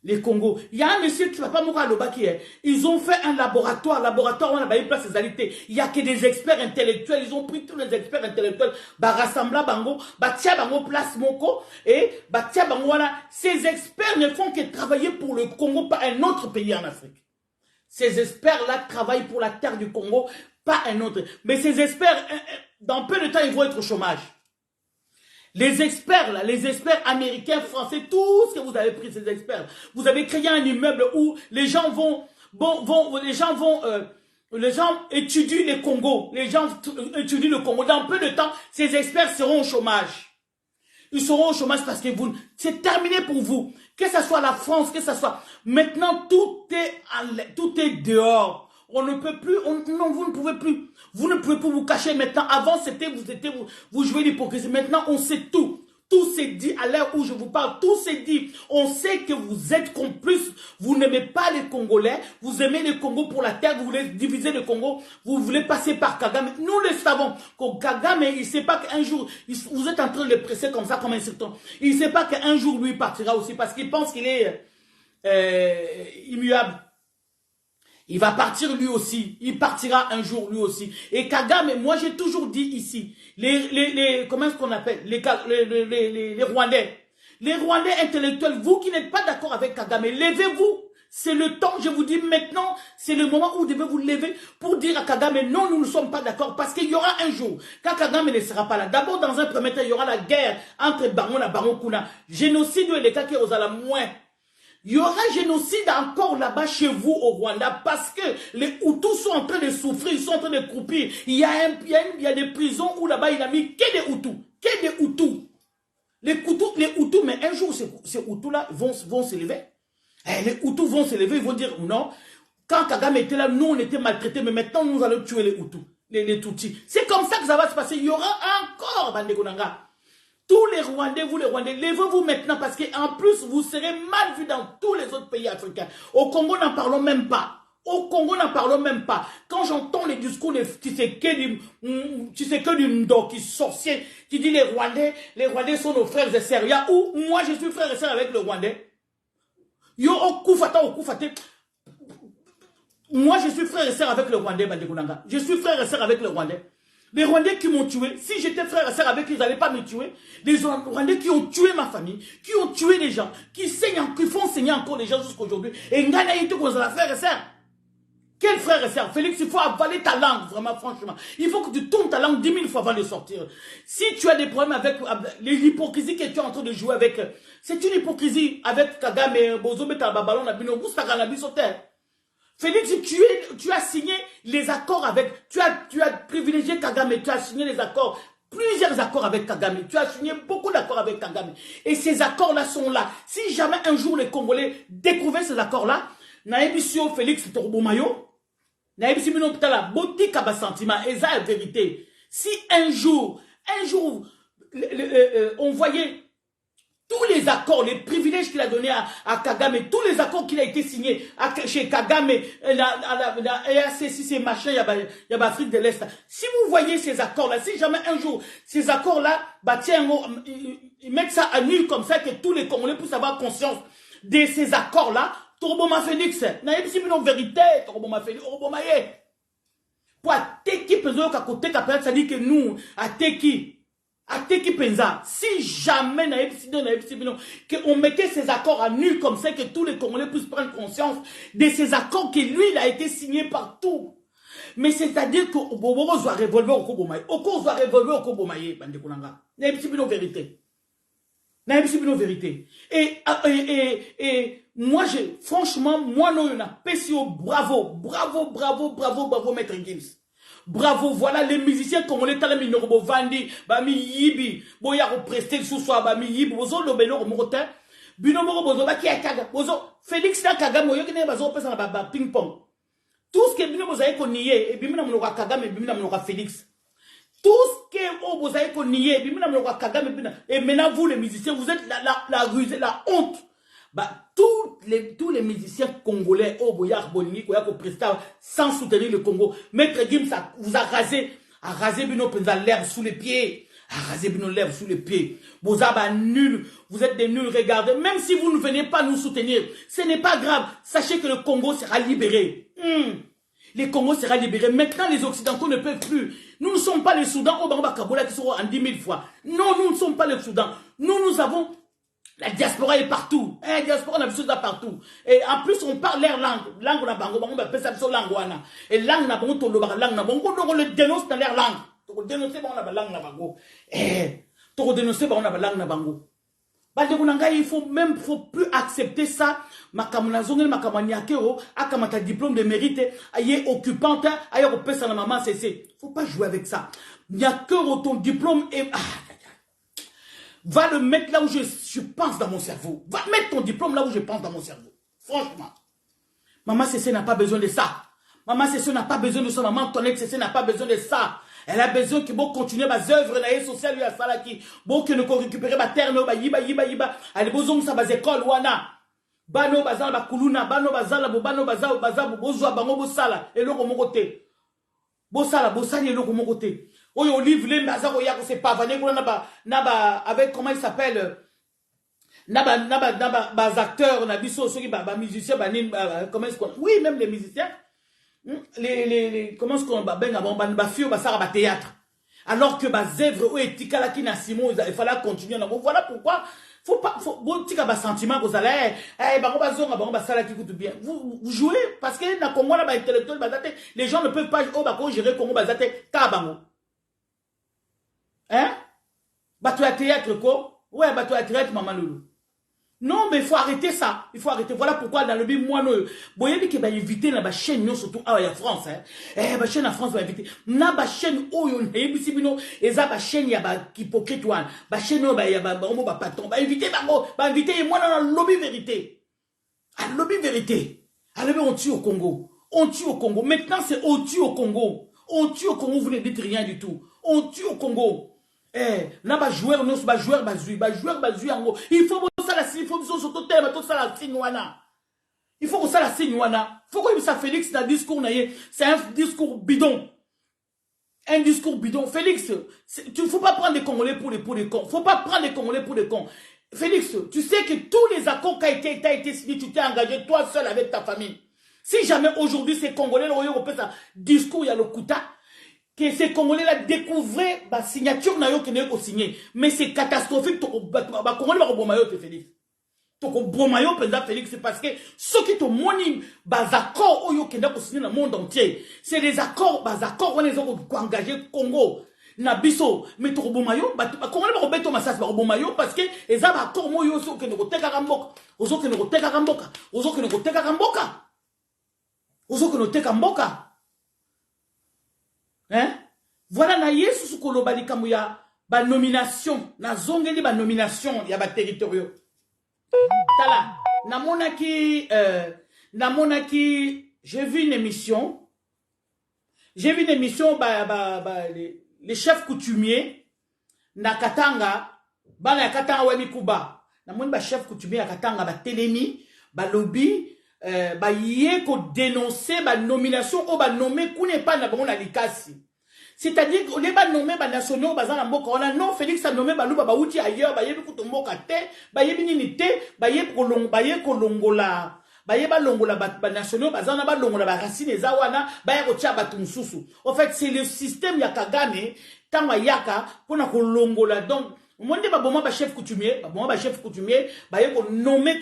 Les Congo. Il y a un monsieur qui va pas mourir à l'Obaki. Ils ont fait un laboratoire. On a pas place égalité. Il y a que des experts intellectuels. Ils ont pris tous les experts intellectuels. Rassembla bango, tia bango place moko et tia bango voilà. Ces experts ne font que travailler pour le Congo, pas un autre pays en Afrique. Ces experts-là travaillent pour la terre du Congo, pas un autre. Mais ces experts, dans peu de temps, ils vont être au chômage. Les experts, là, les experts américains, français, tout ce que vous avez pris, ces experts. Vous avez créé un immeuble où les gens les gens étudient les Congos. Les gens étudient le Congo. Dans peu de temps, ces experts seront au chômage. Ils seront au chômage parce que c'est terminé pour vous. Que ce soit la France, que ce soit... Maintenant, tout est dehors. On ne peut plus, non, vous ne pouvez plus. Vous ne pouvez plus vous cacher maintenant. Avant, vous jouez l'hypocrisie. Maintenant, on sait tout. Tout s'est dit à l'heure où je vous parle. Tout s'est dit. On sait que vous êtes complices. Vous n'aimez pas les Congolais. Vous aimez le Congo pour la terre. Vous voulez diviser le Congo. Vous voulez passer par Kagame. Nous le savons. Que Kagame, il ne sait pas qu'un jour, vous êtes en train de le presser comme ça, comme un sultan. Il ne sait pas qu'un jour, lui, partira aussi. Parce qu'il pense qu'il est immuable. Il va partir lui aussi. Il partira un jour lui aussi. Et Kagame, moi j'ai toujours dit ici, comment est-ce qu'on appelle les Rwandais. Les Rwandais intellectuels, vous qui n'êtes pas d'accord avec Kagame, levez-vous. C'est le temps, je vous dis maintenant, c'est le moment où vous devez vous lever pour dire à Kagame, non, nous ne sommes pas d'accord, parce qu'il y aura un jour, quand Kagame ne sera pas là, d'abord dans un premier temps, il y aura la guerre entre Baron et Baron Kuna. Génocide et les cas qui aux à la moins. Il y aura génocide encore là-bas chez vous au Rwanda parce que les Hutus sont en train de souffrir, ils sont en train de croupir. Il y a des prisons où là-bas il a mis que des Hutus. Que des Hutus. Les Hutus, mais un jour ces Hutus-là vont se lever. Les Hutus vont se lever, ils vont dire non. Quand Kagame était là, nous on était maltraités, mais maintenant nous allons tuer les Hutus, les Tutsis. C'est comme ça que ça va se passer. Il y aura encore Bandekonanga. Tous les Rwandais, vous les Rwandais, levez-vous maintenant parce qu'en plus, vous serez mal vus dans tous les autres pays africains. Au Congo, n'en parlons même pas. Au Congo, n'en parlons même pas. Quand j'entends les discours de du Ndo, qui sorcier, qui dit les Rwandais sont nos frères et sœurs. Où moi, je suis frère et sœur avec le Rwandais. Yo, Okufata. Moi, je suis frère et sœur avec le Rwandais, Bandekunanga. Je suis frère et sœur avec le Rwandais. Les Rwandais qui m'ont tué, si j'étais frère et sœur avec eux, ils n'allaient pas me tuer. Les Rwandais qui ont tué ma famille, qui ont tué les gens, qui font saigner encore les gens jusqu'à aujourd'hui. Et Ngana Yito, qu'on a frère et sœur. Quel frère et sœur? Félix, il faut avaler ta langue, vraiment, franchement. Il faut que tu tournes ta langue 10 000 fois avant de sortir. Si tu as des problèmes avec l'hypocrisie que tu es en train de jouer avec, c'est une hypocrisie avec Kagame, Bozo, Ballon, Nabino, Boustaka, Nabisote. Félix, tu as signé les accords avec, tu as privilégié Kagame, tu as signé les accords, plusieurs accords avec Kagame, tu as signé beaucoup d'accords avec Kagame. Et ces accords-là sont là. Si jamais un jour les Congolais découvraient ces accords-là, Naebisio Félix Torbomayo, Naebisio Minoptala, Boti Kaba sentiment, et ça est vérité. Si un jour, on voyait tous les accords, les privilèges qu'il a donnés à Kagame, tous les accords qu'il a été signé chez Kagame, c'est machin, il y a Afrique de l'Est. Si vous voyez ces accords-là, si jamais un jour, ces accords-là, bah tiens, ils mettent ça à nul comme ça, que tous les Congolais puissent avoir conscience de ces accords-là, Torboma Félix, naïbisi une vérité, Torboma Félix, Torboma Yé. Pour Ateki Penzo, Kakote, Kapel, ça dit que nous, Ateki Penza, si jamais qu'on mettait ces accords à nul comme ça, que tous les Congolais puissent prendre conscience de ces accords que lui, il a été signé partout. Mais c'est-à-dire que Bobo doit révolver au Kobomaye. Oko doit révolver au Kobomaye, Bande Kunanga. Naïbisi Bino vérité. Naïbisi Bino vérité. Et moi, franchement, moi, non, on a PCO, bravo, Maître Gims. Bravo, voilà les musiciens congolais, tala mi norobo vandi, ba mi yibi, boya represter sous soi, ba mi yibi, bozo lo belo morotin, bino moro bozo ba ki akaga, bozo Félix na Kagame, yo kene bazo pesa na ba ping pong. Tout ce que bino bozo ko nié, et bimina mnoka Kagame, bimina mnoka Félix. Tout ce que bozo ko nié, bimina mnoka Kagame, bimina. Et maintenant vous les musiciens, vous êtes la rusée, la honte. Bah, tous les musiciens congolais, oh, Boyar, Bonini, Koyako Presta, sans soutenir le Congo. Maître Gims vous a rasé Bino Penza l'herbe sous les pieds. A rasé Bino l'herbe sous les pieds. Vous avez nul, vous êtes des nuls, regardez. Même si vous ne venez pas nous soutenir, ce n'est pas grave. Sachez que le Congo sera libéré. Le Congo sera libéré. Maintenant, les Occidentaux ne peuvent plus. Nous ne sommes pas les Soudans, au Bamba Kabola qui seront en 10 000 fois. Non, nous ne sommes pas les Soudans. Nous avons. La diaspora est partout. La diaspora, on a besoin de partout. Et en plus, on parle leur langue. Langue, on a bango, on appelle ça langue. Et langue, on a bango, on le dénonce dans leur langue. On dénonce, on a langue, on a bango. On dénonce, on a langue, on a bango. Il faut plus accepter ça. Makamuna zonge, makamania kero, akamata diplôme de mérite, aye occupante, aye opesa na maman, faut pas jouer avec ça. Nyakero, ton diplôme est, va le mettre là où je pense dans mon cerveau. Va mettre ton diplôme là où je pense dans mon cerveau. Franchement. Maman Cessé n'a pas besoin de ça. Maman Cessé n'a pas besoin de ça. Maman Tonette Cessé n'a pas besoin de ça. Elle a besoin que bon continuer mes œuvres sociales lui à ça là qui bon que ne récupérer ma terre no ba yiba. Elle besoin ça bas école wana. Bano bazala ba kuluna, bano bazala bano bazala bozwa bango bosala et loko mokote. Bosala et loko mokote. Oyo Olive Lembe azako yako se pavaner naba avec comment il s'appelle naba acteurs na biso ceux qui musiciens comment est-ce qu'on oui même les musiciens les comment est-ce qu'on benga ba fio ba sara ba théâtre alors que ba zèvre ou etikala ki na Simon il fallait continuer voilà pourquoi faut bon tika ba sentiment vous allez bango bazonga bango ba sala ki coûte bien vous jouez parce que na Congo na ba intellectuel bazate les gens ne peuvent pas gérer Congo bazate ka bango. Hein? Bateau à théâtre quoi? Ouais, bateau à théâtre, maman loulou. Non, mais il faut arrêter ça. Il faut arrêter. Voilà pourquoi dans le but, moi, nous, voyez que va inviter dans la chaîne, surtout à la France, hein. La chaîne en France va inviter. Na ba chaîne, oh, yon, et bisi bino, et ça, ba chaîne, ya ba hypocrite, wan. Ba chaîne, ya ba patron. Ba inviter, ba inviter, moi, dans le lobby vérité. À lobby vérité. À lobby, on tue au Congo. On tue au Congo. Maintenant, c'est on tue au Congo. On tue au Congo, vous ne dites rien du tout. On tue au Congo. Là, bah, joueur, non, bah, joueur, en gros. Il faut que ça la signe, il faut que ça la signe, il faut que ça la signe, faut que ça Félix, dans le discours, c'est un discours bidon. Un discours bidon. Félix, tu ne faut pas prendre les Congolais pour les cons. Faut pas prendre les Congolais pour les cons. Félix, tu sais que tous les accords qui ont été signés, tu t'es engagé toi seul avec ta famille. Si jamais aujourd'hui, ces Congolais, ça discours, il y a le Kouta, que ces Congolais-là découvraient la signature qui n'est pas signée. Mais c'est catastrophique. Congolais va Félix. toko bomayo penza Félix, c'est parce que ceux qui te moni bas accords oyo kenda ko signer dans le monde entier, c'est les accords, bas accords on les ont engagé Congo na biso, mais toko bomayo ba Congo ba beto masas ba bomayo parce que les accords moyo so kenda ko teka kamboka, ozo kenda ko teka kamboka, ozo kenda ko teka kamboka, ozo kenda ko teka kamboka. Hein? Voilà na yesu sukolo balikamu ya ba nomination, na zongeli ba nomination ya ba territoriaux. Tala, j'ai vu une émission, les chefs coutumiers, na Katanga, na Katanga Wemikuba, namoni ba chef coutumier na Katanga, ba telemi, ba lobby, ba yé ko dénoncer ba nomination, ou ba nommé, koune pas na bon na likasi. C'est-à-dire qu'on n'est pas nommé nationaux, non, Félix a nommé Balou Baouti ailleurs, Baye Kutumboka te, Baye Binite, Baye Kolongola, Baye Balongola nationaux, Bazana Balongola, Racine et Zawana, Baye Rocha Batumsusu. En fait, c'est le système Yakagane, Tamayaka, qu'on a Kolongola. Donc, moi, je ne pas chef coutumier, Baye qu'on nommé,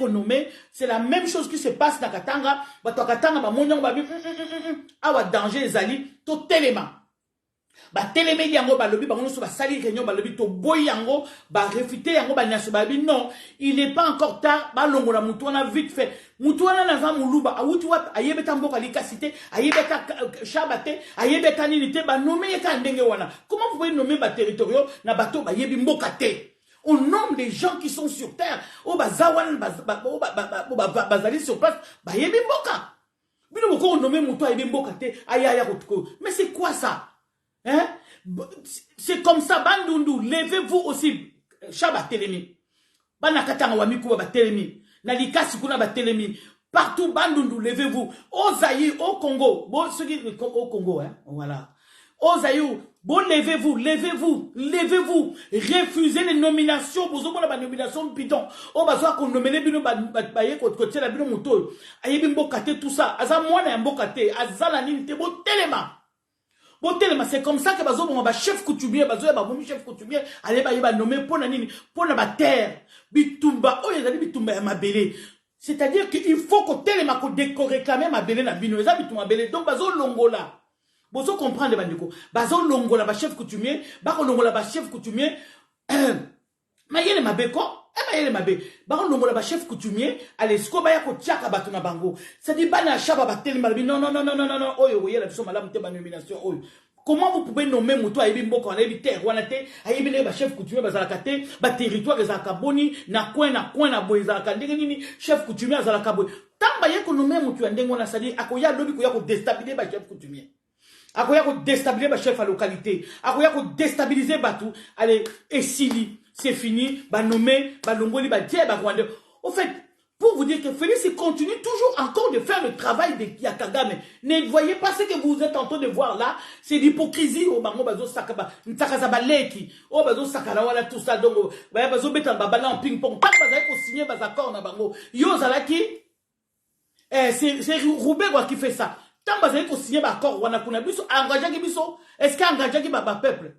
c'est la même chose qui se passe dans Katanga, Katanga, Monyon, Awa danger, Zali, totalement. Ba télémé yango ba lobi ba ngono so ba sali réunion ba lobi to boy yango ba réfuter yango ba nyaso ba bi non, il n'est pas encore tard, ba longola mutu wana vite fait mutu wana na va muluba awuti wat ayebeta mboka likasité ayebeta shabate ayebeta nilité ba nommer yeka ndenge wana. Comment vous pouvez nommer ba territoriaux na bato ba yebi mboka te? On nomme des gens qui sont sur terre o ba zawan bazali sur place ba yebi mboka bino boko on nommer mutu ayebi mboka te ayaya kotiko. Mais c'est quoi ça? Hein? C'est comme ça, Bandundu, levez-vous aussi, Chaba Telemi. Banakatanga Wamikou ba Telemi. Nalikasi Kuna ba Telemi. Partout, Bandundu, levez-vous. Au Zaï, au Congo. Bon, ceux qui au Congo, hein, voilà. Au Zaï, bon, levez-vous, levez-vous, levez-vous. Refusez les nominations. Vous avez la nomination bidon. Oh, bah, qu'on nomme les bidons, baye, côté la bidon moto. Aïe, bimbo kate, tout ça. Aza moine, un beau kate. Aza la nini, te bon, téléma. C'est comme ça que ba chef coutumier chef coutumier allez ba nommer pour nani pour na terre bitumba o yezali bitumba ya mabele. C'est-à-dire qu'il faut que telema ko réclamer mabele na bino eza bitumba mabele. Donc bazo longola bozo comprendre bandiko bazo longola ba chef coutumier ba ko longola ba chef coutumier mayele mabeko mayele mabe ba ko longola ba chef coutumier allez sko ba ya ko tiaka batu na bango. Ça dit bana shaba ba telema non oyo yela biso malamu te ba nomination oyo. Comment vous pouvez nommer Moutou Aïbi Mboko en Aïbi Terre, Wanate, Aïbi ba chef coutumier, Bazalakate, ba territoire, Zakaboni, na coin, na boy, Zakandini, chef coutumier, Zalakaboni. Tant baye qu'on nomme Moutou Andengona, ça dit, Akoya Lobi, Koya ko déstabiliser ba chef coutumier. Akoya ko déstabiliser ba chef à localité. Akoya ko déstabiliser Batou. Allez, Essili, c'est fini, ba nommer, ba longoli, ba Dieu, ba Rwanda. Au fait, pour vous dire que Félix continue toujours encore de faire le travail de Yakagame. Ne voyez pas ce que vous êtes en train de voir là. C'est l'hypocrisie. Oh, bango bazo sakaba, ntakazabaleki. Oh, bazo sakala wala tout ça. Donc, bazo betan babala en ping-pong. Tant bazo ko signer bazakor na bango. Yo zalaki. C'est Roubaix qui fait ça. Tant bazo ko signer bakor wana kuna biso engagé ki biso. Est-ce qu'engagé ki ba peuple?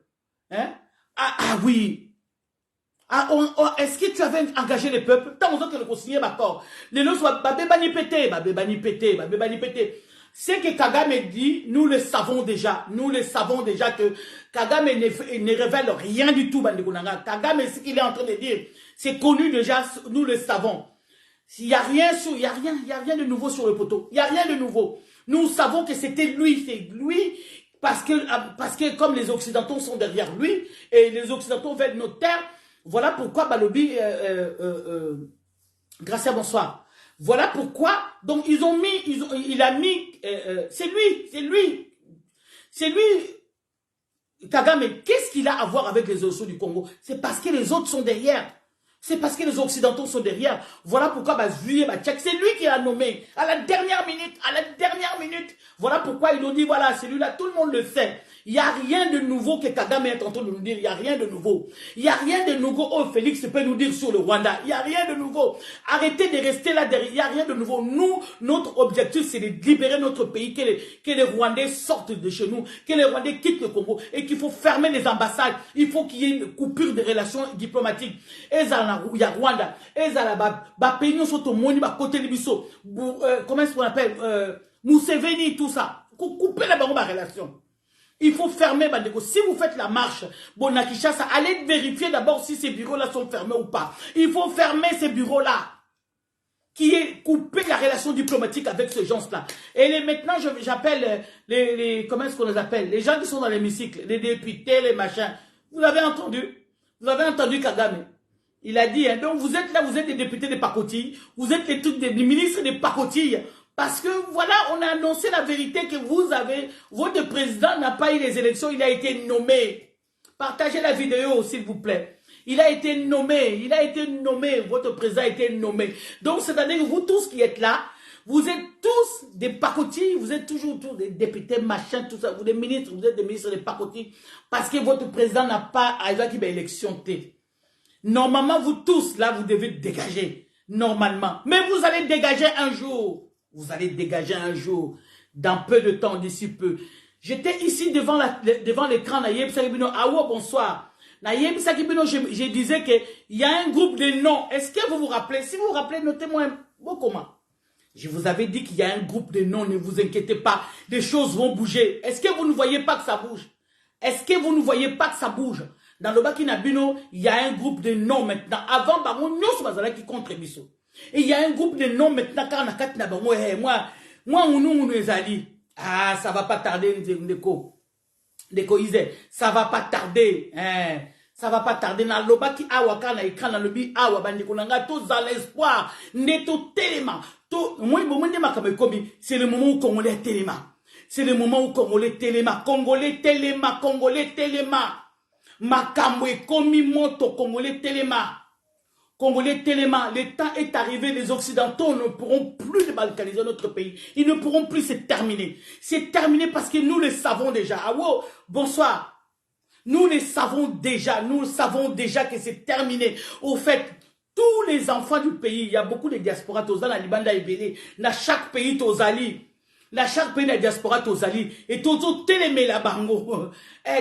Hein? Ah oui. Est-ce que tu avais engagé les peuples? Tant que le signé d'accord. Les lois soient babébani pété. Ce que Kagame dit, nous le savons déjà. Nous le savons déjà que Kagame ne révèle rien du tout. Kagame, ce qu'il est en train de dire, c'est connu déjà, nous le savons. Il n'y a rien de nouveau sur le poteau. Il n'y a rien de nouveau. Nous savons que c'était lui, c'est lui. Parce que comme les Occidentaux sont derrière lui, et les Occidentaux veulent nos terres, voilà pourquoi Balobi, Gracia, bonsoir. Voilà pourquoi, donc il a mis, c'est lui, Kagame, qu'est-ce qu'il a à voir avec les Occidentaux du Congo? C'est parce que les autres sont derrière. C'est parce que les Occidentaux sont derrière. Voilà pourquoi c'est lui qui l'a nommé à la dernière minute. Voilà pourquoi ils nous dit, voilà, celui-là, tout le monde le sait. Il n'y a rien de nouveau que Kagame est en train de nous dire. Il n'y a rien de nouveau. Il n'y a rien de nouveau. Oh, Félix peut nous dire sur le Rwanda. Il n'y a rien de nouveau. Arrêtez de rester là derrière. Il n'y a rien de nouveau. Nous, notre objectif, c'est de libérer notre pays. Que les Rwandais sortent de chez nous. Que les Rwandais quittent le Congo. Et qu'il faut fermer les ambassades. Il faut qu'il y ait une coupure des relations diplomatiques. Et ça, ya Rwanda ezala ba pays nyonso to moni ba côté libiso comment est-ce qu'on appelle Museveni tout ça couper la bango ba relation. Il faut fermer bandeko. Si vous faites la marche bon à Kinshasa, allez vérifier d'abord si ces bureaux là sont fermés ou pas. Il faut fermer ces bureaux là qui est couper la relation diplomatique avec ces gens-là. Et maintenant, j'appelle comment est-ce qu'on les appelle? Les gens qui sont dans l'hémicycle, les députés, les machins. Vous avez entendu Kagame. Il a dit, hein, donc vous êtes là, vous êtes des députés de pacotilles, vous êtes des ministres de pacotilles. Parce que voilà, on a annoncé la vérité que votre président n'a pas eu les élections, il a été nommé. Partagez la vidéo, s'il vous plaît. Il a été nommé, votre président a été nommé. Donc, c'est-à-dire que vous tous qui êtes là, vous êtes tous des pacotilles, vous êtes toujours tous des députés, machin, tout ça, vous êtes des ministres, vous êtes des ministres des pacotilles, parce que votre président n'a pas à l'élection. Normalement, vous tous, là, vous devez dégager, normalement. Mais vous allez dégager un jour. Vous allez dégager un jour, dans peu de temps, d'ici peu. J'étais ici devant l'écran, bonsoir. Je disais qu'il y a un groupe de noms. Est-ce que vous vous rappelez? Si vous vous rappelez, notez-moi un mot comment. Je vous avais dit qu'il y a un groupe de noms, ne vous inquiétez pas. Les choses vont bouger. Est-ce que vous ne voyez pas que ça bouge? Est-ce que vous ne voyez pas que ça bouge? Dans le Baki Nabino, il y a un groupe de noms maintenant. Avant, nous qui contre Bisso. Et il y a un groupe de noms maintenant. Car moi, on les a dit. Ah, ça va pas tarder, Ndeko. Ça va pas tarder, hein. Ça va pas tarder. Na lobaki awa kana écran na lobi awa bandeko nanga tous à l'espoir. Neto téléma. Moi c'est le moment où Congolais téléma. C'est le moment où Congolais téléma. Congolais téléma. Congolais téléma. Makamwe komi moto Congolais téléma. Congolais téléma, le temps est arrivé, les Occidentaux ne pourront plus balkaniser notre pays. Ils ne pourront plus, c'est terminé. C'est terminé parce que nous le savons déjà. Ah wow, bonsoir. Nous le savons déjà que c'est terminé. Au fait, tous les enfants du pays, il y a beaucoup de diaspora, Tozala, Libanda et Bélé, dans chaque pays, Tozali. Dans chaque pays, la diaspora, Tozali. Et Tozo télémé la bango.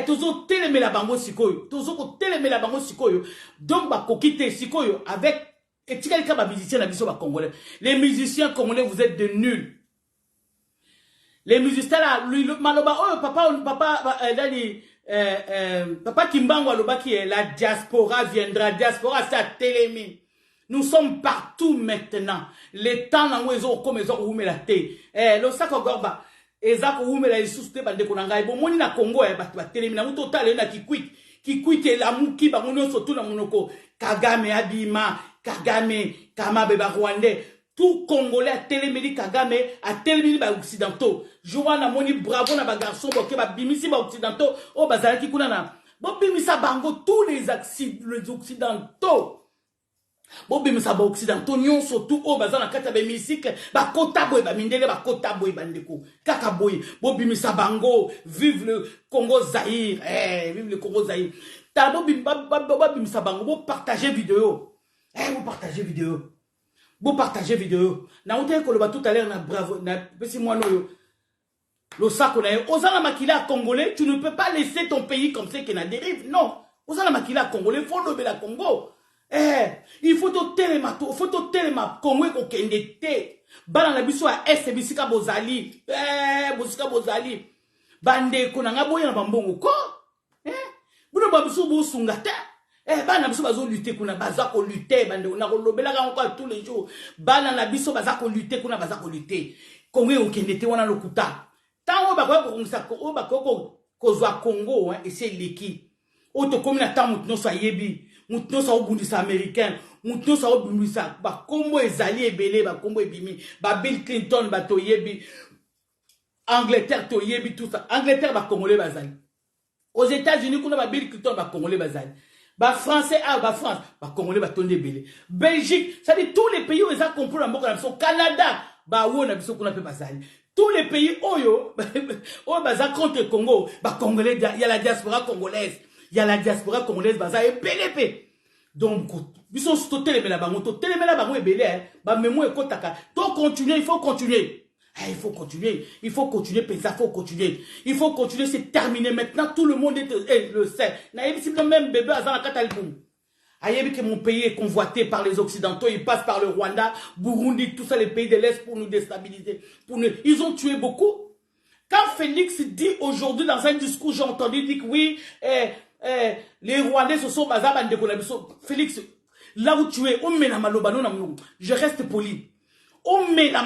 Tozo télémé la bango sikoyo. Tozo télémé la bango sikoyo. Donc, bah, kokite sikoyo avec, et tu quelqu'un va musicien la biso congolais. Les musiciens congolais, vous êtes de nuls. Les musiciens là, lui, maloba, oh, papa Kimbango aloba qui est la diaspora viendra. Diaspora, c'est à télémé. Nous sommes partout maintenant. Les temps dans où comme ils ont la thé. Le sac au gorba. Ezako oume la isuste bande konanga. Bon, moni na Congo, ba télémé. Na mouto tale na qui quitte la mouki ba mono soto na monoko. Kagame Abima, Kagame, Kama beba Rwandais. Tout Congolais a télémédi Kagame, a télémédi ba occidentaux. Joana moni bravo na ba garçon, boke ba bimisi ba occidentaux. Oh bazala ki kuna na. Bon bimisa bango tous les occidentaux. Bon bimisa ba occidentaux nyon surtout oh bazana kata ba hémicycle ba kota boy ba mindele ba kota boy bandeko. Kaka boy. Bon bimisa bango, vive le Congo Zaïre. Vive le Congo Zaïre. Ta bo bimisa bango, bo partager vidéo. Vous partagez vidéo. Vous partagez vidéo. Na ote ko loba tout à l'heure na bravo na pesi moi no le sac on a osana makila congolais, tu ne peux pas laisser ton pays comme ça qui na dérive. Non. Osana makila congolais, faut lober la Congo. Il faut te téléma Congo ko kende te. Bana na biso a est bisika bozali. Bosika bozali. Bande ko na ngaboya na bambongo ko. Buno babiso bo sungata. Bana biso bazo lutter kuna baza ko lutter bande na ko lobela ka encore tous les jours. Bana na biso baza ko lutter kuna baza ko lutter. Congo ko kende te wana lokuta. Tango ba ko ngisa ko ba ko zwa Congo et c'est leki. Auto comme na tamu no so yebi. Mouton sa obundisa américain, mouton sa obundisa ba kombo ezali ebele ba kombo ebimi, ba Bill Clinton ba to yebi, Angleterre to yebi tout ça. Angleterre ba congolais bazali. Aux États-Unis kuna ba Bill Clinton ba congolais bazali. Ba français ba France ba congolais ba tonde ebele. Belgique, ça dit tous les pays où ils ont compris la mboka na biso. Canada ba wo na biso kuna pe bazali. Tous les pays oyo baza contre Congo, ba congolais, il y a la diaspora congolaise. Il y a la diaspora congolaise baza et belépé. Donc, ils sont télémé la bango, télémé la bango et belé, bah, mais moi, donc continuer, il faut continuer. Il faut continuer, il faut continuer, il faut continuer. Il faut continuer, c'est terminé. Maintenant, tout le monde le sait. Naïm, si même bébé a la catalogue. Ayebi que mon pays est convoité par les Occidentaux, ils passent par le Rwanda, Burundi, tout ça, les pays de l'Est pour nous déstabiliser. Ils ont tué beaucoup. Quand Félix dit aujourd'hui dans un discours, j'ai entendu dire que oui, les Rwandais se sont basés à Félix, là où tu es, je reste poli. Rwandais na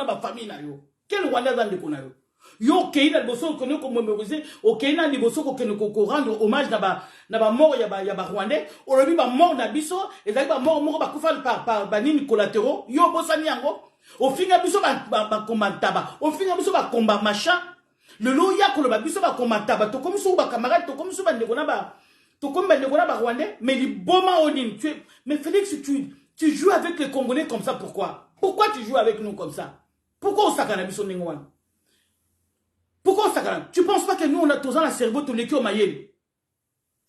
ba famille na yo. Quel Rwandais zande kona yo? Yo kei na boso ko ne ko mémoriser, o kei na liboso ko ne ko rendre hommage na ba mort ya ba Rwandais, o lobi ba mort na biso, ezali ba mort moko ba kufa par banini collatéraux, yo bosani yango, o finga biso ba komantaba, o finga biso ba combat machin. Le lo ya ko lo ba biso ba komantaba, to comme so ba camarade, to comme so ba ndeko na ba, to comme ba ndeko na ba Rwandais, mais li boma odine, mais Félix tu joues avec les Congolais comme ça, pourquoi? Pourquoi tu joues avec nous comme ça? Pourquoi on s'accane biso nengwan? Pourquoi on s'accane? Tu penses pas que nous on a tous dans la cerveau tout l'équipe au maïel?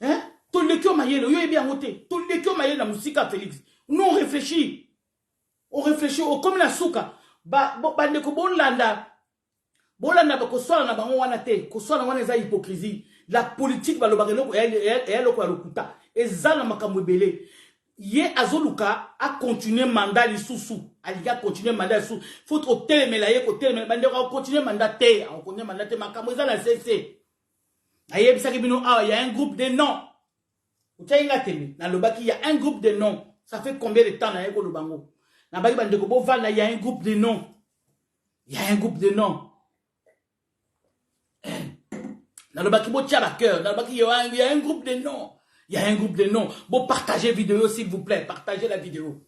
Hein? Tout l'équipe au maïel, yo est bien voté. Tout l'équipe au maïel dans musique Félix. Nous on réfléchit. On réfléchit au comme la souka. Ba ndeko bolanda. Bolanda ba ko swala na bango wana te, ko swala wana eza hypocrisie. La politique ba lo ba eloko ya lokuta. Ezala makambo ebele. Ye azoluka a continuer mandat lisusu. Aliga continuer mandat lisusu. Faut trop télémelaye ko télémelaye bande ko continuer mandat te. On continuer mandat te makambo ezala CC. Aye bisaki bino ah il y a un groupe de noms. Uchainga temi na lobaki il y a un groupe de noms. Ça fait combien de temps na yeko lobango? Na baki bande ko bo vana il y a un groupe de noms. Il y a un groupe de noms. Na lobaki bo tia ba cœur, na lobaki il y a un groupe de noms. Il y a un groupe de noms. Bon, partagez la vidéo, s'il vous plaît. Partagez la vidéo.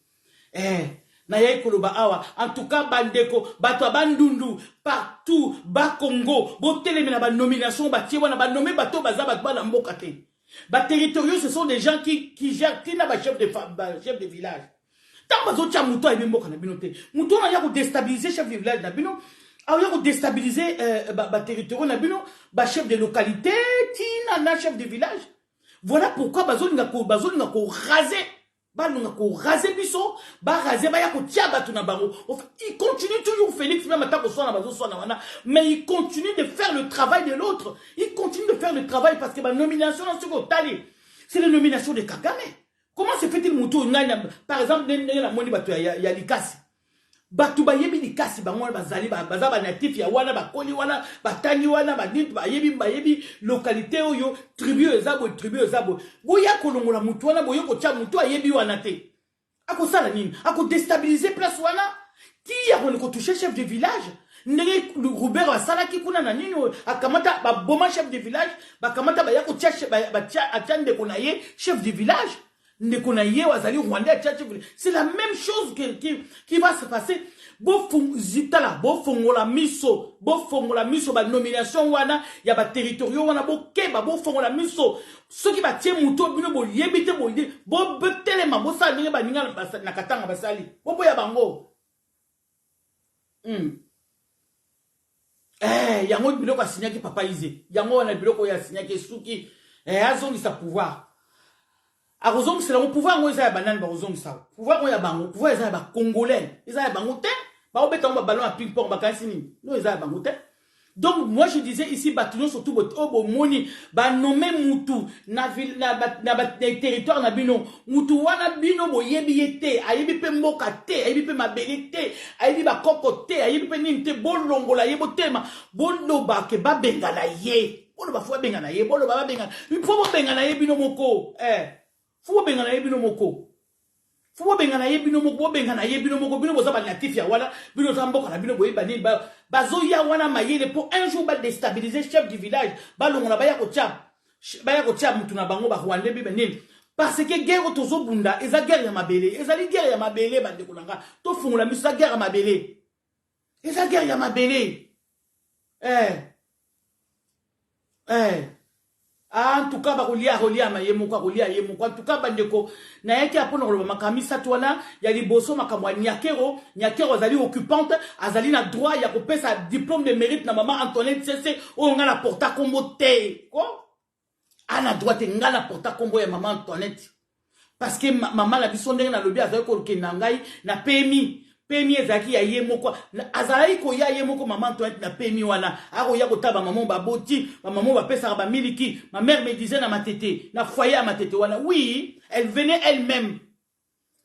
En tout cas, Bandeko, Bato Bandundu, partout, Bas Congo, bon télémena, ba nomination, ba tiwana, ba nommé Bato Bazabat, ba Nambokate. Ba territoriaux, ce sont des gens qui gèrent, qui n'a pas chef de village. Tant bazo tia Mouto et Bimbo Kanabinote. Mouto n'a pas déstabiliser chef de village, Nabino. Ah, il y a déstabiliser, ba territoriaux, Nabino, ba chef de localité, Tina, na chef de village. Voilà pourquoi bazo nga ko raser biso ba raser ba ya ko tia batu na bango. Il continue toujours Félix même attaque so na bazo so na wana, mais il continue de faire le travail de l'autre. Il continue de faire le travail parce que ba nomination na soko tali. C'est la nomination de Kagame. Comment se fait-il muto nganya par exemple na moni batu ya likasi. Batu ba yebi likasi bango bazali baza ba natif ya wana ba koli wana batani wana ba nit ba yebi localité oyo tribu ezabo boya kolongola mutu wana boyo ko tia mutu ayebi wana te akosala nini ako déstabiliser place wana qui a ko toucher chef de village ndenge Robert wasala ki kuna na nini akamata ba boma chef de village ba kamata ba ya ko tia ba tia atande konaye chef de village. C'est la même chose qui va se passer. La nomination wana ya ba territoriaux wana bo keba bo fongo la miso ceux qui va tie muto bino bo yebite bo ide bo betelema bo sa ninga ba ninga na katanga basali bo ya bango yango biloko asinya ki papa Ize yango wana biloko ya asinya ki suki azongi sa pouvoir. Arozong c'est le pouvoir ngo eza banane ba rozong sa pouvoir ngo ya bango pouvoir eza ba congolais eza ya bango te ba obeta ba ballon à ping pong ba kansini no eza ya bango te. Donc moi je disais ici batuno surtout bo moni ba nommer mutu na ville na territoire na bino mutu wana bino bo yebi yete ayebi pe mboka te ayebi pe mabeli te ayebi ba koko te ayebi pe ninte bolongola yebo tema boloba ke ba bengana ye boloba fo bengana ye boloba ba bengana fo bo bengana ye bino moko Faut bengana yebino moko. Faut bengana yebino moko, bengana yebino moko, bino boza ba natif ya wala, bino zamboka na bino boye bani bazo ya wana mayele pour un jour ba déstabiliser chef du village. Ba longola ba ya ko tia mutu na bango ba Rwanda bi benini. Parce que guerre tozo bunda, eza guerre ya mabele, ezali guerre ya mabele ba ndekolanga. To fungula misa guerre ya mabele. Eza guerre ya mabele. En tout cas, bakolia mayemoko kolia yemoko. En tout cas, bandeko na yaki apona koloba makamisa twana ya liboso makamwa nyakero azali occupante azali na droit ya kopesa diplôme de mérite na maman Antoinette Sese o ngala porta kombo te ko ana droit te ngala porta kombo ya maman Antoinette parce que maman la biso ndenge na lobi azali ko kenangai na PMI Pemi ezaki ya ye moko azalaki koya ye moko maman Antoinette na pemi wana akoya kotaba maman baboti maman bapesaka ba miliki ma mère me disait na matete na foyer à matete wana oui elle venait elle-même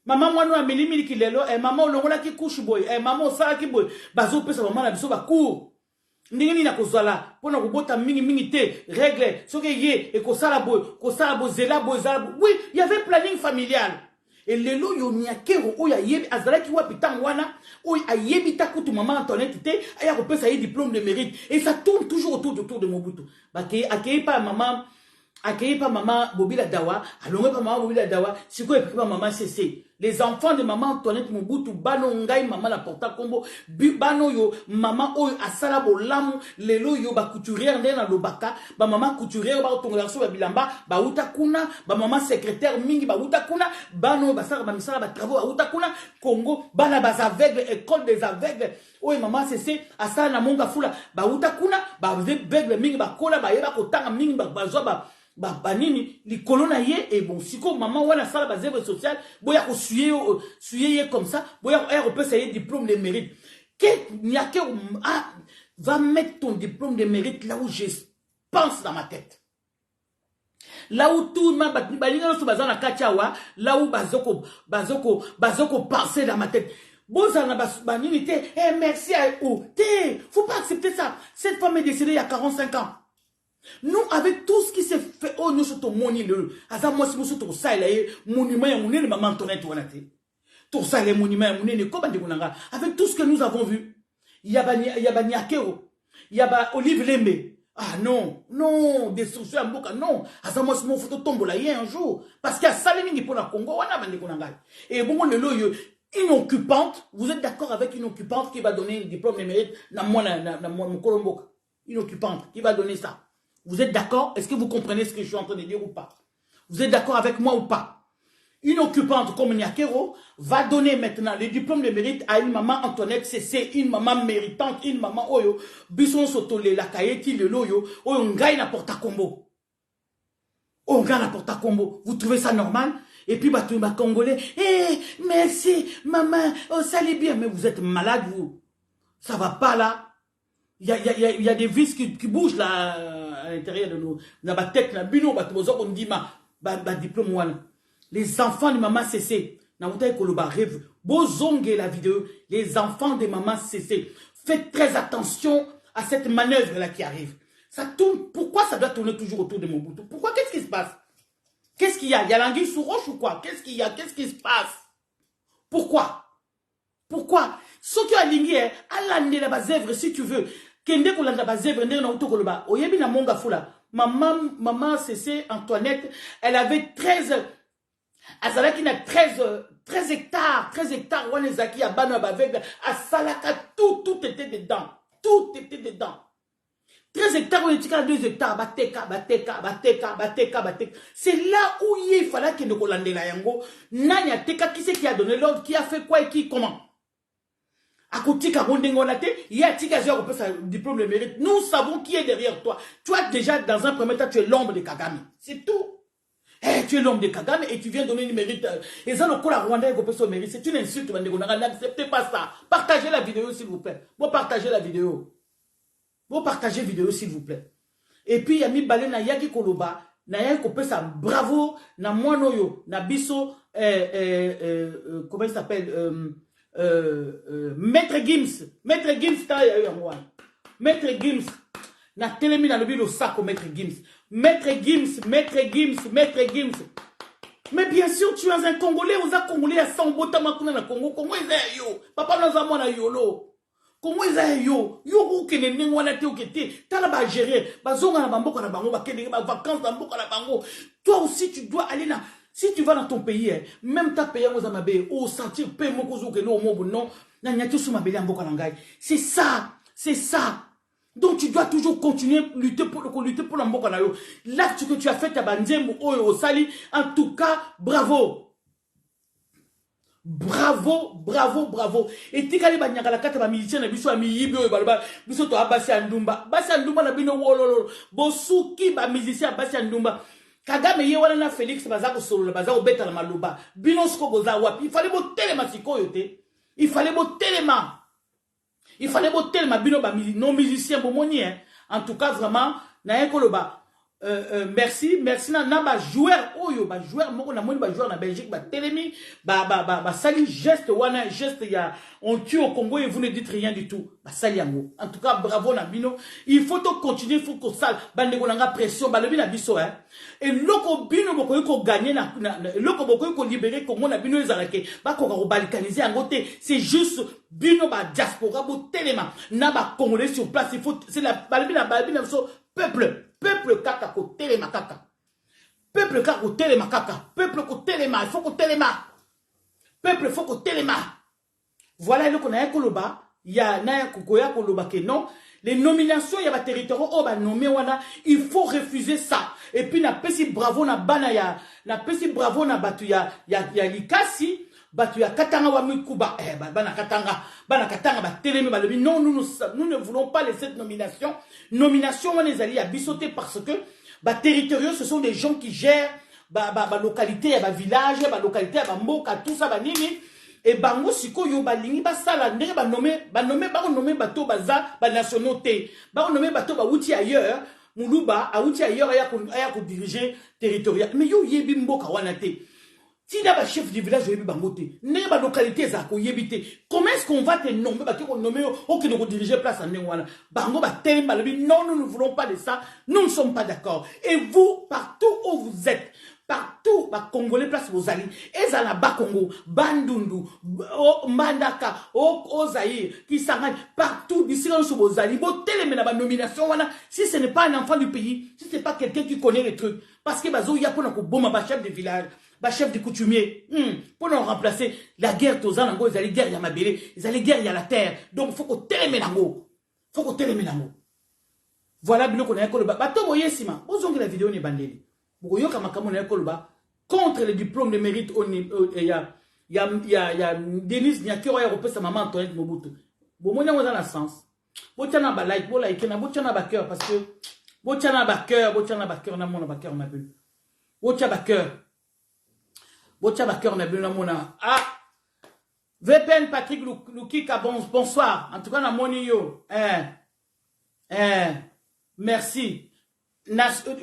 maman mwana na miliki lelo maman olongola ki couche boy maman osala ki boy bazo pesa maman na biso ba cour ndenge nini na kozala pona kobota mingi te règle soki ye et kosala boy zela boy zala oui il y avait planning familial. Et lelo yo nyakero oya yebi azalaki wapi tang wana oya ayebi takutu maman Antoinette te aya ko pesa diplôme de mérite et ça tourne toujours autour de Mobutu. Akei pas maman Bobila Dawa, alongé pas maman Bobila Dawa, siko et pas maman CC. Les enfants de maman Antoinette Mobutu bano ngai maman la porta combo bano yo maman oyo asala bolamu lelo yo ba couturière ndé na lobaka ba maman couturière ba tongola so ba bilamba ba uta kuna ba maman secrétaire mingi ba uta kuna bano ba sala ba misala ba travaux ba uta kuna Congo bana ba aveugles école des aveugles oyo maman CC asala na monga fula ba uta kuna ba aveugles mingi ba kola ba yeba kotanga mingi ba zo ba nini likolo na ye et bon siko maman wana sala ba zèbre social boya ko suyer comme ça boya ko pesa ye diplôme de mérite que nyake va mettre ton diplôme de mérite là où je pense dans ma tête là où tout ma balinga so bazana kachawa là où bazoko penser dans ma tête bozana banini te merci à ou te faut pas accepter ça cette femme est décédée il y a 45 ans. Nous, avec tout ce qui s'est fait, oh, nous sommes moni le. Asa moi si nous sommes ça là, monument ya moné maman Antoinette wanate. Tout ça les monuments ya moné comme ndikunanga. Avec tout ce que nous avons vu, il y a bani akero, il y a ba Olive Lembe. Ah non, destruction à Mboka non. Asa moi si mon photo tombe là un jour parce qu'il y a salimi pour la Congo wana bandikunanga. Et bon le loyo une occupante, vous êtes d'accord avec une occupante qui va donner un diplôme de mérite na mon Kolomboka. Une occupante qui va donner ça. Vous êtes d'accord? Est-ce que vous comprenez ce que je suis en train de dire ou pas? Vous êtes d'accord avec moi ou pas? Une occupante comme Nyakero va donner maintenant le diplôme de mérite à une maman Antoinette CC, une maman méritante, une maman Oyo, Bisson Sotole, la Kayeti, le Loyo, Oyo Ngai na porta combo. Oyo Ngai na porta combo. Vous trouvez ça normal? Et puis, bah, Congolais, merci, maman, oh, ça allait bien. Mais vous êtes malade, vous. Ça va pas là. Il y a des vis qui bougent là à l'intérieur de nous. Dans ma tête, là, bino, on dit ma diplôme one. Les enfants de maman CC, rêve. Bozongue la vidéo. Les enfants de maman CC. Faites très attention à cette manœuvre là qui arrive. Ça tourne. Pourquoi ça doit tourner toujours autour de Mobutu? Pourquoi? Qu'est-ce qui se passe? Qu'est-ce qu'il y a? Il y a l'anguille sous roche ou quoi? Qu'est-ce qu'il y a? Qu'est-ce qui se passe? Pourquoi? Ce qui a ligné, à l'année la bazèvre, si tu veux. Kende ko landa bazèvre, ndenge na uto koloba. Oyebi na monga fula. Maman CC Antoinette, elle avait 13. Azalaki na 13 hectares. 13 hectares. Wanezaki a bana baveugle. A salaka, tout était dedans. Tout était dedans. 13 hectares, on était à 2 hectares. Bateka. C'est là où il fallait qu'il ne kolande la yango. Nanya teka, qui c'est qui a donné l'ordre, qui a fait quoi et qui comment? À côté il y a un diplôme de mérite. Nous savons qui est derrière toi. Toi, déjà, dans un premier temps, tu es l'ombre de Kagame. C'est tout. Tu es l'homme de Kagame et tu viens donner une mérite. Et ça, le Rwanda est mérite. C'est une insulte. N'acceptez pas ça. Partagez la vidéo, s'il vous plaît. Vous partagez la vidéo. Vous partagez la vidéo, s'il vous plaît. Et puis, il y a mis balé na yaki koloba. Na yaki kopé ça. Bravo. Na moanoyo. Na biso. Comment il s'appelle? Maître Gims. Maître Gims, Maître Gims. Na télémi na lobi lo sako Maître Gims. Maître Gims. Mais bien sûr, tu es un Congolais, vous êtes Congolais à 100 botama kuna na Congo. Congo est yo. Papa nous a na yolo. Congo est yo. Yo ou kene nengwana te okete. Tala ba gérer. Ba zonga na bamboka na bango ba kene ba vacances na mboka na bango. Toi aussi tu dois aller là. Si tu vas dans ton pays, même ta pays aux amabe, au sentir paix mon kozo que non mon non, na nyatu sou mabeli amboka nangai. C'est ça. Donc tu dois toujours continuer lutter pour l'amboka na yo. L'acte que tu as fait à Banzembo au Sali, en tout cas, bravo. Et tikali banyaka la kata ba militaire na biso ami yibi o balba biso to abasi andumba. Basi andumba na bino wololo. Bosuki ba musicien abasi andumba. Kagame ye wana na Félix bazako solo bazako beta na maloba. Bino sko boza wapi. Il fallait boter les masiko yote. Il fallait beau tellement. Il fallait beau tellement bino ba non musicien bomoni hein. En tout cas vraiment na ekoloba merci na ba joueur oyo ba joueur moko na moni ba joueur na Belgique ba telemi ba sali geste wana geste ya on tue au Congo et vous ne dites rien du tout ba sali yango. En tout cas bravo na bino, il faut to continuer, il faut que sal bande ko nga pression ba lebi na biso hein. Et loko bino boko ko gagner na loko boko ko libérer Congo na bino ezalake ba ko ko balkaniser yango te, c'est juste bino ba diaspora bo telema na ba congolais sur place, il faut c'est la balbi na so peuple kaka ko telema kaka. Peuple kaka ko telema kaka. Peuple ko telema, il faut ko telema. Peuple faut ko telema. Voilà le qu'on a koloba, ya na kokoya koloba que non, les nominations ya ba territoire o ba nommé wana, il faut refuser ça. Et puis na pesi bravo na bana ya, na pesi bravo na batu ya likasi. Batu ya katanga wa mikuba bana katanga ba telemi ba lebi non, nous ne voulons pas les cette nomination on les alliés à bisoter parce que ba territoriaux ce sont des gens qui gèrent ba localité ba village ba localité ba mboka tout ça ba nini et bango sikoyo ba lingi ba sala ndenge ba nommer bato baza ba nationalité ba nommer bato ba wuti ailleurs muluba a wuti ailleurs ya ko diriger territorial mais yo yebi mboka wana te. Si d'abord chef du village, n'est pas localité, comment est-ce qu'on va te nommer, qui nous diriger place en Néwana? Bango ba non, nous ne voulons pas de ça, nous ne sommes pas d'accord. Et vous, partout où vous êtes, partout, Congolais place vos alliés, Ezala Bakongo, Bandundu, Mandaka, Ozaïr, Kisangani, partout, d'ici là, sur vos alliés, la nomination, si ce n'est pas un enfant du pays, si ce n'est pas quelqu'un qui connaît les trucs, parce que Bazo, il y a pour un chef de village, chef de coutumier, pour nous remplacer, la guerre, tous en ils allaient guerre, il y a ma bélé, ils allaient guerre, il y a la terre, donc il faut qu'on téléménango. Faut qu'on téléménango. Voilà, bien qu'on a un coloba. Bato, voyez, Sima, vous avez la vidéo, n'est bandeli. Vous voyez, comme un coloba, contre le diplôme de mérite, il y a Denise Nyakiro, il y a sa maman Antoinette Mobutu. Bon, moi, on a la sens. Vous avez un like, vous avez un cœur, parce que vous avez un cœur, vous avez un cœur, on a mon cœur, on a vu. Vous avez un cœur. Botia Baker na bien mona. Ah, VPN Patrick Lukika, bonsoir. En tout cas, na moni yo. Merci.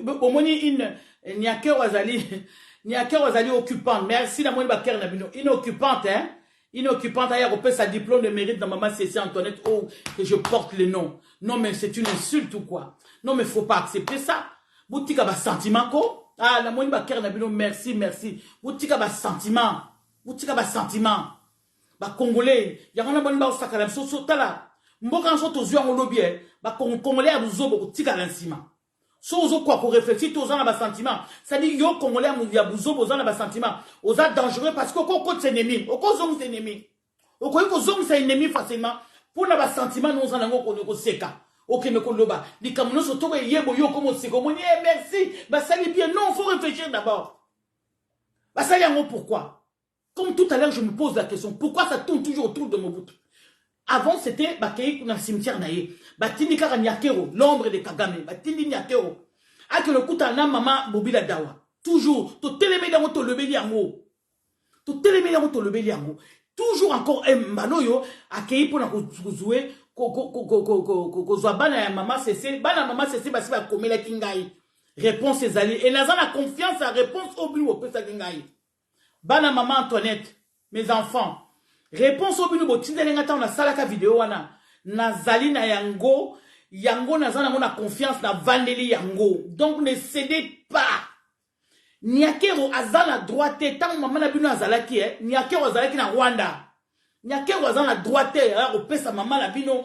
Bomoni Nyake Wazali occupante. Merci la moni Baker na bino. Inoccupante, hein. Inoccupante, ailleurs, on peut sa diplôme de mérite dans maman Cécile Antoinette. Oh, que je porte le nom. Non, mais c'est une insulte ou quoi? Non, mais faut pas accepter ça. Boutika ba sentiment ko. Ah, la moine bakère na bino, merci. Boutika ba sentiment. Ba Congolais, y'a moine ba osaka la so tala. Mboka nso tozu en lobby, ba Congolais a buzo bo tika lansima. So ozo quoi ko réfléchir tozana ba sentiment. Ça dit yo Congolais a buzo bozana ba sentiment. Oza dangereux parce que oko c'est ennemi, oko zong c'est ennemi. Oko zong c'est ennemi facilement. Pour na ba sentiment nous en ngo ko seka. Ok, mais Koloba, les Camerounais sont tous yébo yo comme c'est comme merci, bah ça est bien, non, faut réfléchir d'abord. Bah ça y est, pourquoi? Comme tout à l'heure, je me pose la question, pourquoi ça tourne toujours autour de Mobutu? Avant, c'était Bakei dans le cimetière naïe, Batindika Nyakero, l'ombre de Kagame, Batindi Nyakero, avec le coup à la maman Bobila Dawa, toujours, tout télémé dans votre levé yango, tout télémé dans votre levé yango, toujours encore un manoyo, accueilli pour nous jouer. Bana maman cessé basi ba komela kingai réponse ses alliés et naza la confiance à réponse au but au pesa kingai bana maman Antoinette mes enfants réponse au but bo tindelenga ta na salaka vidéo wana nazali na yango naza na confiance na vandeli yango donc ne cédez pas Nyakero azala droite tant maman na bino azalaki Nyakero azalaki na Rwanda Nyakero azala droite au pesa maman la bino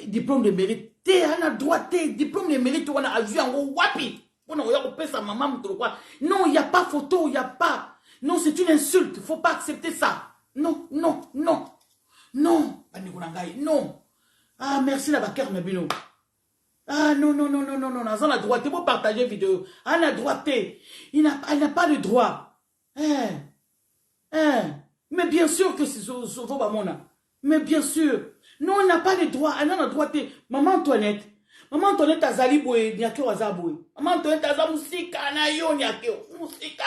diplôme de mérite te ana droite diplôme de mérite on a vu en wapi on a au pesa maman quoi non il y a pas photo il y a pas non c'est une insulte faut pas accepter ça non non ah merci la Baker na bino ah non azala droite pour partager vidéo ana droite il n'a pas le droit mais bien sûr que c'est Sovo Bamona. Mais bien sûr. Non, on n'a pas le droit. On a le droit. Maman Antoinette a zali boye, Nyakeo a zaboué. Maman Antoinette a za musika, na yo Nyakeo. Musika.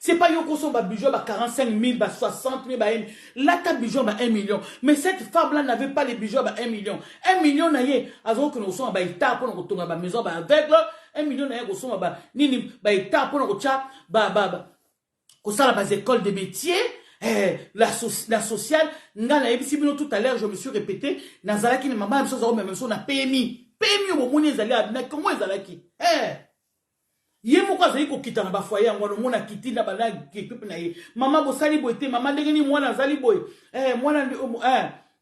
C'est pas yo koso ba bijou ba 45 000, ba 60 000, ba 1. Là, ta bijou ba 1 million. Mais cette femme-là n'avait pas les bijoux ba 1 million. 1 million na ye. Azo que nous sommes ba ita pour nous tourner ba maison ba aveugle. 1 million na ye koso ba nini ba ita pour nous tcha kosala ba école de métier. La sociale, tout à l'heure, je me suis répété, Nazalaki, maman, même chose, on a PMI. PMI, au moment où ils allaient, comment ils allaient? Yé mo kwa zali ko kita na ba foyer ngwana mona kiti na bana equipe na ye mama bo sali boy te mama ndenge ni mwana zali boy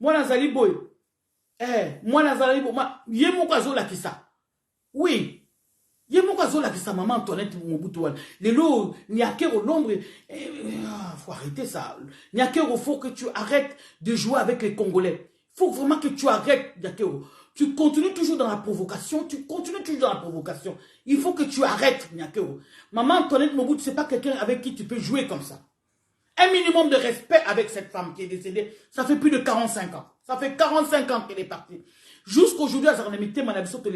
mwana zali boy mwana zali boy yé mo kwa zola kisa oui yé mo kwa zola kisa maman Antoinette Mobutu wana lelo ni akero l'ombre faut arrêter ça ni akero faut que tu arrêtes de jouer avec les Congolais faut vraiment que tu arrêtes Yakero. Tu continues toujours dans la provocation. Il faut que tu arrêtes, Nyakero. Maman Antoinette Mobutu, c'est pas quelqu'un avec qui tu peux jouer comme ça. Un minimum de respect avec cette femme qui est décédée. Ça fait plus de 45 ans. Ça fait 45 ans qu'elle est partie. Jusqu'aujourd'hui, elle a mis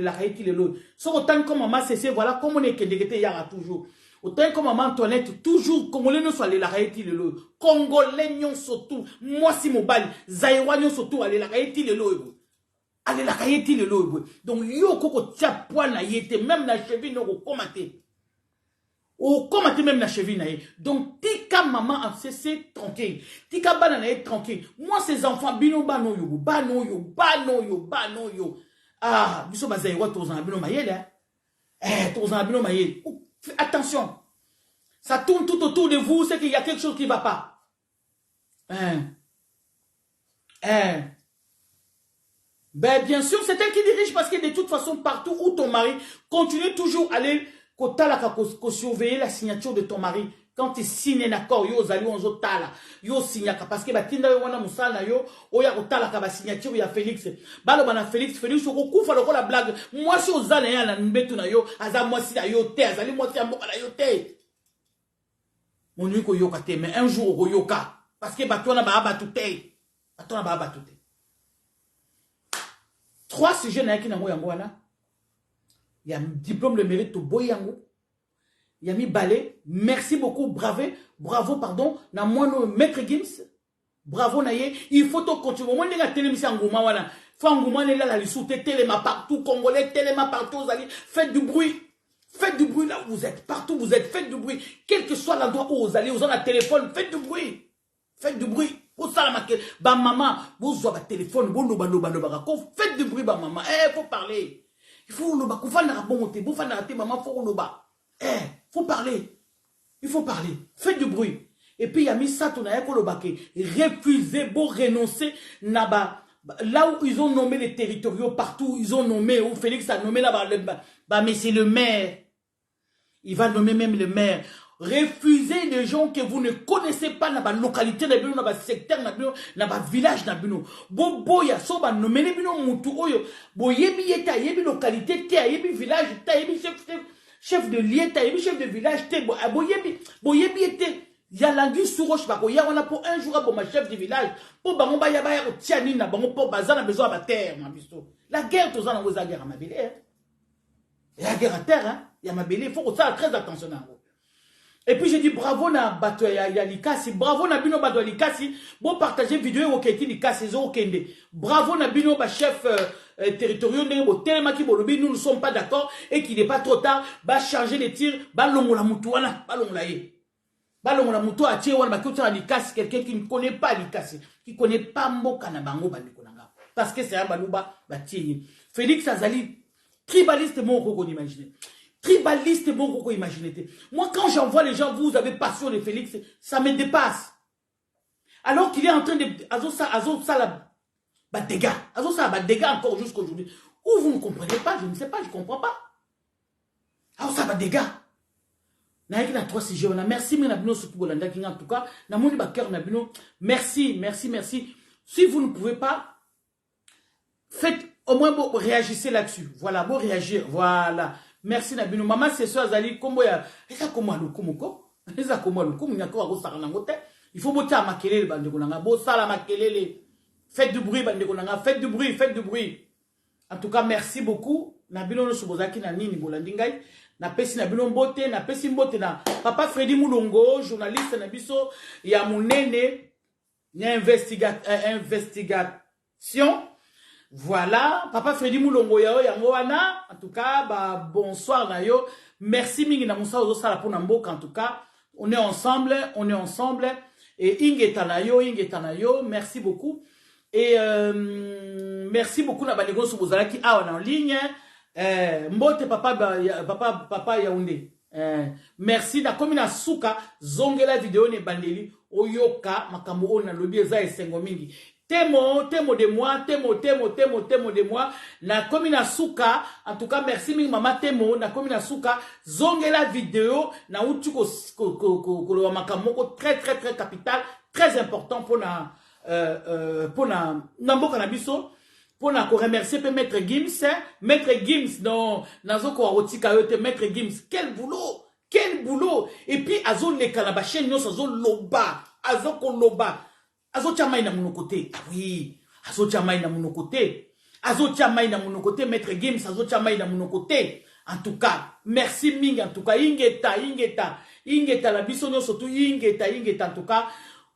la Haïti, le lot. Sauf autant comme maman CC, voilà, comme on est qu'il yara toujours. Autant comme maman Antoinette, toujours, Congolais ne soit la Haïti, le lot. Congolais, non, surtout. Moi, si mon bal, Zaïwa, non, surtout, allez la Haïti, le lot. Allez la kayeti le lobo. Donc yo koko tia poil na yete même na cheville no komate. O komate même na cheville na ye. Donc tika maman a cessé tranquille. Tika bana na ye tranquille. Moi ces enfants bino bano yo. Ah, biso bazai wa tozan bino mayele. Tozan bino mayele. Attention. Ça tourne tout autour de vous, c'est qu'il y a quelque chose qui va pas. Ben, bien sûr, c'est elle qui dirige parce que de toute façon, partout où ton mari continue toujours à aller surveiller la signature de ton mari. Quand tu signes un accord, yo zali onzo tala, yo signaka parce que batinda yo wana musala yo, oya kotala ka ba signature ya Félix. Balo bana Félix ko kufa loko la blague. Moi si ozana ya na mbetu na yo, aza moi si na yo te, azali moi si amboka na yo te. Mon nuit ko yoka te, mais un jour ko yoka parce que batona ba abatu te. Batona ba abatu te. 3 sujets na yango yango wana. Il y a diplôme de mérite au boyango. Il y a mis balai. Merci beaucoup, bravo, pardon. Na moino maître Gims. Bravo naye. Il faut to continuer. Moi nga télémission ngoma wana. Faut ngoma ne la lisouté téléma partout congolais téléma partout vous allez faites du bruit. Faites du bruit là où vous êtes. Partout où vous êtes, faites du bruit. Quel que soit l'endroit où vous allez, vous avez un téléphone, faites du bruit. Faites du bruit. Pour ça, la maman, vous avez un téléphone, faites du bruit, maman. Faut parler. Il faut le bas. Faut parler. Il faut parler. Faites du bruit. Et puis, il y a mis ça, refusez, bon, renoncer, là où ils ont nommé les territoriaux, partout, ils ont nommé, où Félix a nommé là-bas, mais c'est le maire. Il va nommer même le maire. Refusez les gens que vous ne connaissez pas dans la localité, dans le secteur, dans le village. Boya, so ba nommer les bino mutu oyo. Boyebi yeta, yebi localité, yebi village, yebi chef de lieu, yebi chef de village, boyebi yete. Ya langi souroche bako ya on a pour un jour pour ma chef de village pour bango ba ya ba tiani na bango pour bazana besoin ba terre ma biso. La guerre tous en la guerre à Mabélé. La guerre à terre hein, il y a Mabélé, il faut qu'on fasse très attention à vous. Et puis j'ai dit bravo na bato ya Likasi, bravo na bino bato ya Likasi, bon partager vidéo oketi Likasi zo okende. Bravo na bino ba chef territoriaux ndenge bo telema ki bolobi nous ne sommes pas d'accord et qu'il n'est pas trop tard, ba changer les tirs, ba longola mutu wana, ba longola ye. Ba longola mutu a tie wana ba kota Likasi, quelqu'un qui ne connaît pas Likasi, qui connaît pas mboka na bango ba ndikonanga. Parce que c'est un baluba ba tie. Félix Azali tribaliste mon koko d'imaginer. Tribaliste, bon, beaucoup imaginez. Moi, quand j'envoie les gens, vous avez passion de Félix, ça me dépasse. Alors qu'il est en train de... Azosa la dégâts. Azosa la dégâts encore jusqu'aujourd'hui. Ou vous ne comprenez pas, je ne sais pas, je ne comprends pas. Azosa la dégâts. Na 3 sujets. Merci, mais en tout cas, na moni ba cœur nabino. Merci. Si vous ne pouvez pas, faites au moins réagissez là-dessus. Voilà, bon réagir. Voilà. Merci Nabino. Maman, c'est ça, Zali, comment ya? Eza comment le kumoko? Eza comment le kum? Nyako ako sarana ngote. Il faut botter à makelele, bande konanga. Bo sala makelele. Faites du bruit, bande konanga. Faites du bruit. En tout cas, merci beaucoup. na bino no subozaki na nini bolandi ngai na pesi na bino mbote na pesi mbote na papa Freddy Mulongo journaliste na biso ya munene na investigation. Voilà, papa Freddy Mulongo yao yango wana. En tout cas, bah, bonsoir na yo. Merci mingi na musa ozo sala pona mboka. En tout cas, on est ensemble, on est ensemble. Et ingeta na yo, merci beaucoup. Et merci beaucoup na banego subozalaki awa en ligne. Mbote papa Yaoundé. Merci na komi na suka zongela video ne bandeli oyoka makambo ona lobi eza esengo mingi. Témo de moi, témo de moi. Na komi na suka, en tout cas merci mingi mama témo na komi na suka zongela video na utuko ko makamoko très capital, très important pour na mboka na biso. Pour remercier Maître Gims. Maître Gims, non, nazoko arotika yote, Maître Gims, quel boulot! Quel boulot! Et puis, azo le kalabachen, nous, azo loba, azo koloba, azo chamay na monokote. Ah oui, azo chamay na monokote. Azo chamay na monokote, Maître Gims, azo chamay na monokote. En tout cas, merci Ming, en tout cas, ingeta, la bisonio surtout, ingeta, en tout cas,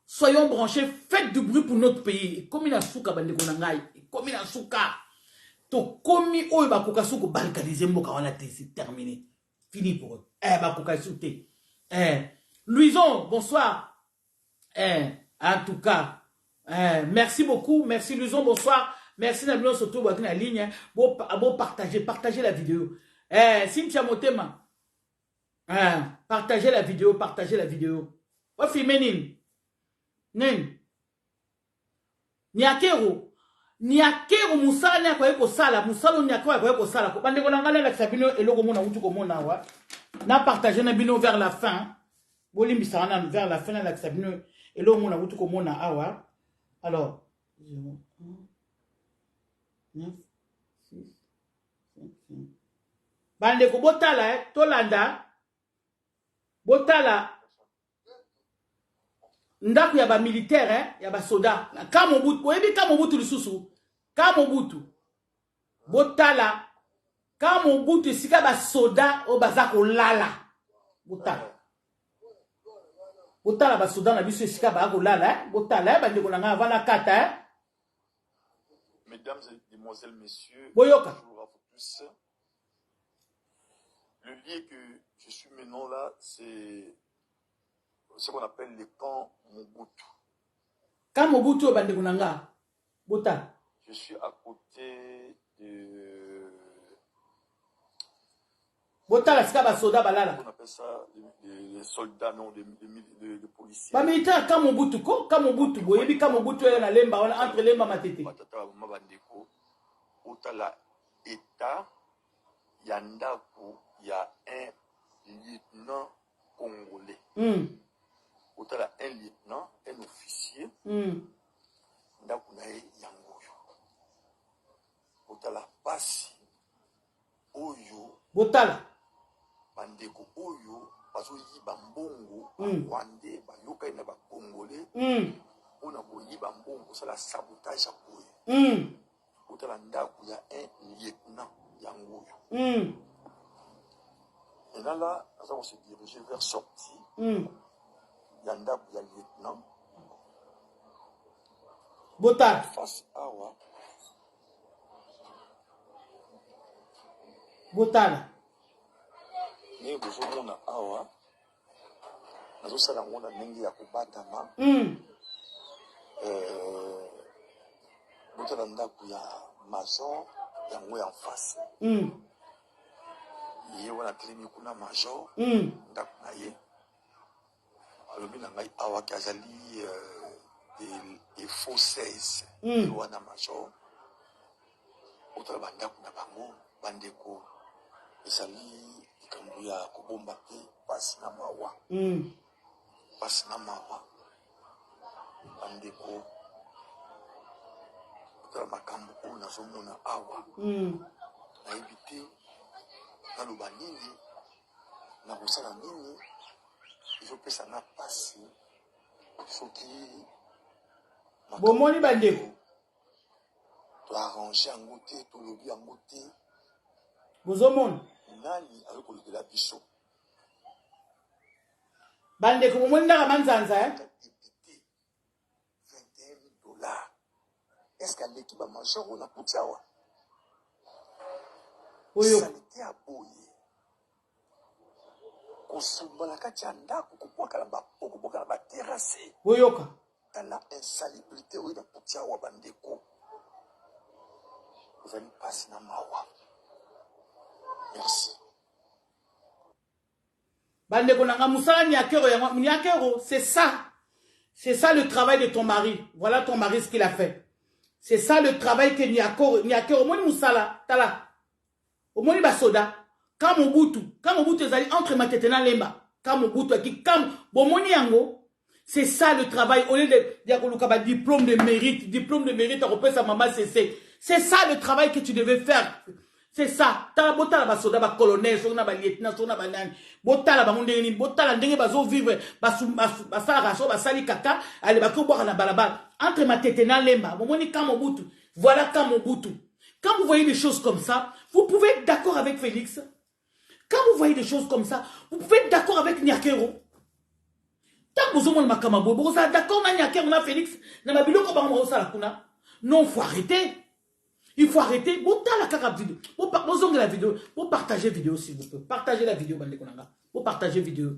soyons branchés, faites du bruit pour notre pays. Comme il a souka bande konangai. Comme il a souka, to komi oyo bakoka suko balkaniser mboka wana te, c'est terminé. Fini pour eux. Bakoka souté. Louison, bonsoir. En tout cas, merci beaucoup. Merci Louison, bonsoir. Merci Nabilo surtout pour la ligne. Bon partagez la vidéo. Cynthia Motema. Partagez la vidéo. Oh, féminine. Nen. Niakero musala ni akwa eko sala musalo ni akwa eko sala ko bande ko ngala la sabino eloko mona utu ko mona wa na partager na bino vers la fin bolimbi sana vers la fin la sabino eloko mona utu ko mona awa alors 0 1 9 6 5 bande ko botala tolanda botala ndaku ya ba militaire ya ba soda kama Mobutu oyebi kama Mobutu lisusu kama Mobutu botala kama Mobutu sika ba soda o bazako lala botala ba soda na biso sika ba ko lala botala ba ndeko nanga avant la kata Mesdames et demoiselles, messieurs, boyoka bonjour à vous tous. Le lieu que je suis maintenant là, c'est ce qu'on appelle le camp Mobutu. Camp Mobutu bandeko nanga bota. Je suis à côté de bota la sika ba soda balala. On appelle ça les soldats non de policiers. Ba militaire Camp Mobutu ko Camp Mobutu boyebi Camp Mobutu na lemba wana entre lemba matete. Batata mabandeko otala état yandako ya un lieutenant congolais. Otala un lieutenant, un officier, ndako na ye yangoyo. Otala pasi oyo botala bandeko oyo bazo yiba mbongo Rwandais bayoka na ba congolais ona boyiba mbongo sala sabotage ya koyo. Otala ndako ya un lieutenant yangoyo. Et là, nous allons se diriger vers sortie. Yanda ya lieutenant. Bota. Face awa. Botala. Ni bozo na awa. Nazo sala ngona ndenge ya kobatama. Botala ndako ya major yango ya face. Ye wana clinique kuna major. Ndako na ye. alobi na ngai awa kazali des faux 16 wana major otala bandako na bango bandeko ezali likambo ya kobomba te pasi na mawa bandeko otala makambo oyo nazomona awa nayebi te naloba nini nakosala nini ezopesa na pasi soki bomoni bandeko toarrange yango te tolobi yango te Bozomon. Nani avec le biso. Bande ko mo ndaka manzanza Député $21. Est-ce qu'elle l'équipe a mangé ou n'a pas de sawa? Oyo. Salité à boye. Kosumba la kati ya ndako kupoka la ba terrasse. Oyoka. Dans la insalubrité ou na putia wa bandeko. Vous allez passer na mawa. Merci. Bandeko nanga musala Nyakero, c'est ça. C'est ça le travail de ton mari. Voilà ton mari ce qu'il a fait. C'est ça le travail que Nyakero, moni musala, tala. Au moni basoda, quand Mobutu ezali entre matetena lemba, quand Mobutu aki kam bomoni yango, c'est ça le travail au lieu de yakoluka diplôme de mérite à repère sa maman c'est ça le travail que tu devais faire. C'est ça. Tala botala basoda ba colonel, sona ba lieutenant, sona ba nani. Botala ba mondeni, botala ndenge bazo vivre, basala raso, basali kaka, ale ba ko boire na balabala. Entre matetena lemba, bomoni quand Mobutu. Voilà quand Mobutu. Quand vous voyez des choses comme ça, vous pouvez être d'accord avec Félix. Quand vous voyez des choses comme ça, vous pouvez être d'accord avec Nyakero. Tant que vous avez makamabo, vous êtes d'accord avec Nyakero, na Félix, na mabilo ko ba mo sala kuna. Non, faut arrêter. Il faut arrêter. Vous la carte vidéo. Vous la vidéo. Vous partagez la vidéo s'il vous plaît. Partagez la vidéo, bande konanga. Vous partagez la vidéo.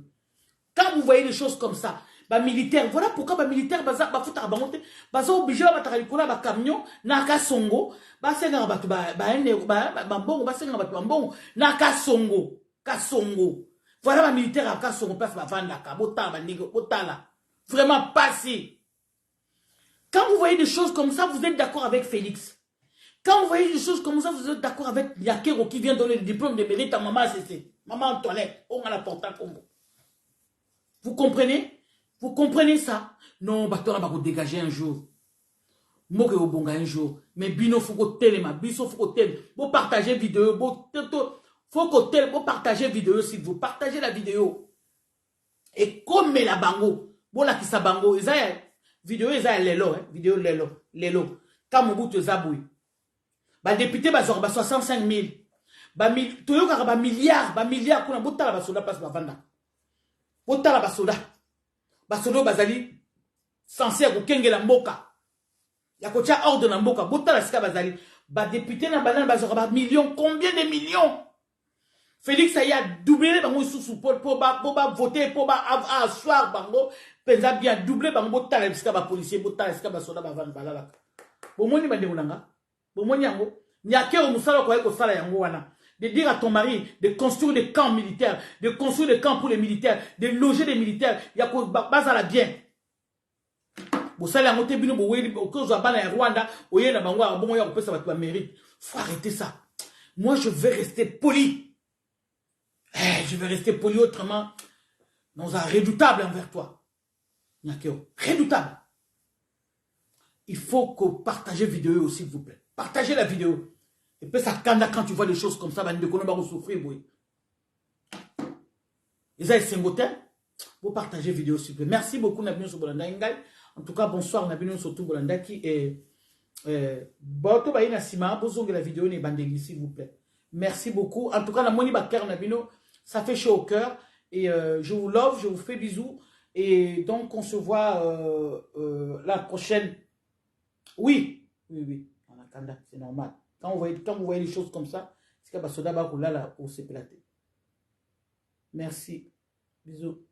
Quand vous voyez des choses comme ça, bah militaire, voilà pourquoi bah militaire bah foutre à bamonter, bah ça obligé à battre avec bah camion, naka songo, bah c'est un bateau bah bon, bah c'est un bateau bon, naka songo, kasongo. Voilà bah militaire à kasongo pas bah vendre la kabota bah nigo botala. Vraiment passé. Quand vous voyez des choses comme ça, vous êtes d'accord avec Félix. Quand vous voyez des choses comme ça, vous êtes d'accord avec Nyakero qui vient donner le diplôme de mérite à maman CC. Maman Antoinette, on a la porte à combo. Vous comprenez? Vous comprenez ça? Non, bah toi, vous dégager un jour. Moke au bonga un jour. Mais bino faut que téléma, biso faut que tel. Vous partagez vidéo, faut que tel, vous partagez vidéo si vous partagez la vidéo. Et comme la bango, bon la qui sa bango, vidéo ils lelo, vidéo lelo. Quand mon bout te zaboui. Bah député bah 65 000. Bah toyoka bah milliard kuna botala ba soda passe ba vanda. Botala ba soda. Ba soda bazali censé ko kengela mboka. Ya ko tia ordre na mboka botala sika bazali. Ba député na banane ba millions, combien de millions? Félix a doublé bango sous pour voter pour asseoir bango penza bien doublé bango botala sika ba policier botala sika ba soda ba vanda balala. Bomoni bande unanga. Nyakero musala kwa eko sala yango wana. De dire à ton mari de construire des camps militaires, de construire des camps pour les militaires, de loger des militaires, yako bazala bien. Bosala yango te bino boweni okozo abana ya Rwanda, oyena bango abongo ya kopesa batu ba mérite. Faut arrêter ça. Moi je vais rester poli. Je vais rester poli autrement. Dans un redoutable envers toi. Nyakero, redoutable. Il faut que vous partagez la vidéo, s'il vous plaît. Partagez la vidéo. Et puis ça quand tu vois des choses comme ça, vous souffrir, oui. Et ça, c'est vous partagez la vidéo, s'il vous plaît. Merci beaucoup, Nabino Sobolanda Ingay. En tout cas, bonsoir, Nabino Sotou Bolanda qui est. Boto Baïna Sima, bozong la vidéo, n'est bandeli, s'il vous plaît. Merci beaucoup. En tout cas, la Moni Bakar Nabino, ça fait chaud au cœur. Et je vous love, je vous fais bisous. Et donc, on se voit la prochaine. Oui. En attendant, c'est normal. Quand vous voyez des choses comme ça, c'est que Basoda Bakoula là, on s'est platé. Merci. Bisous.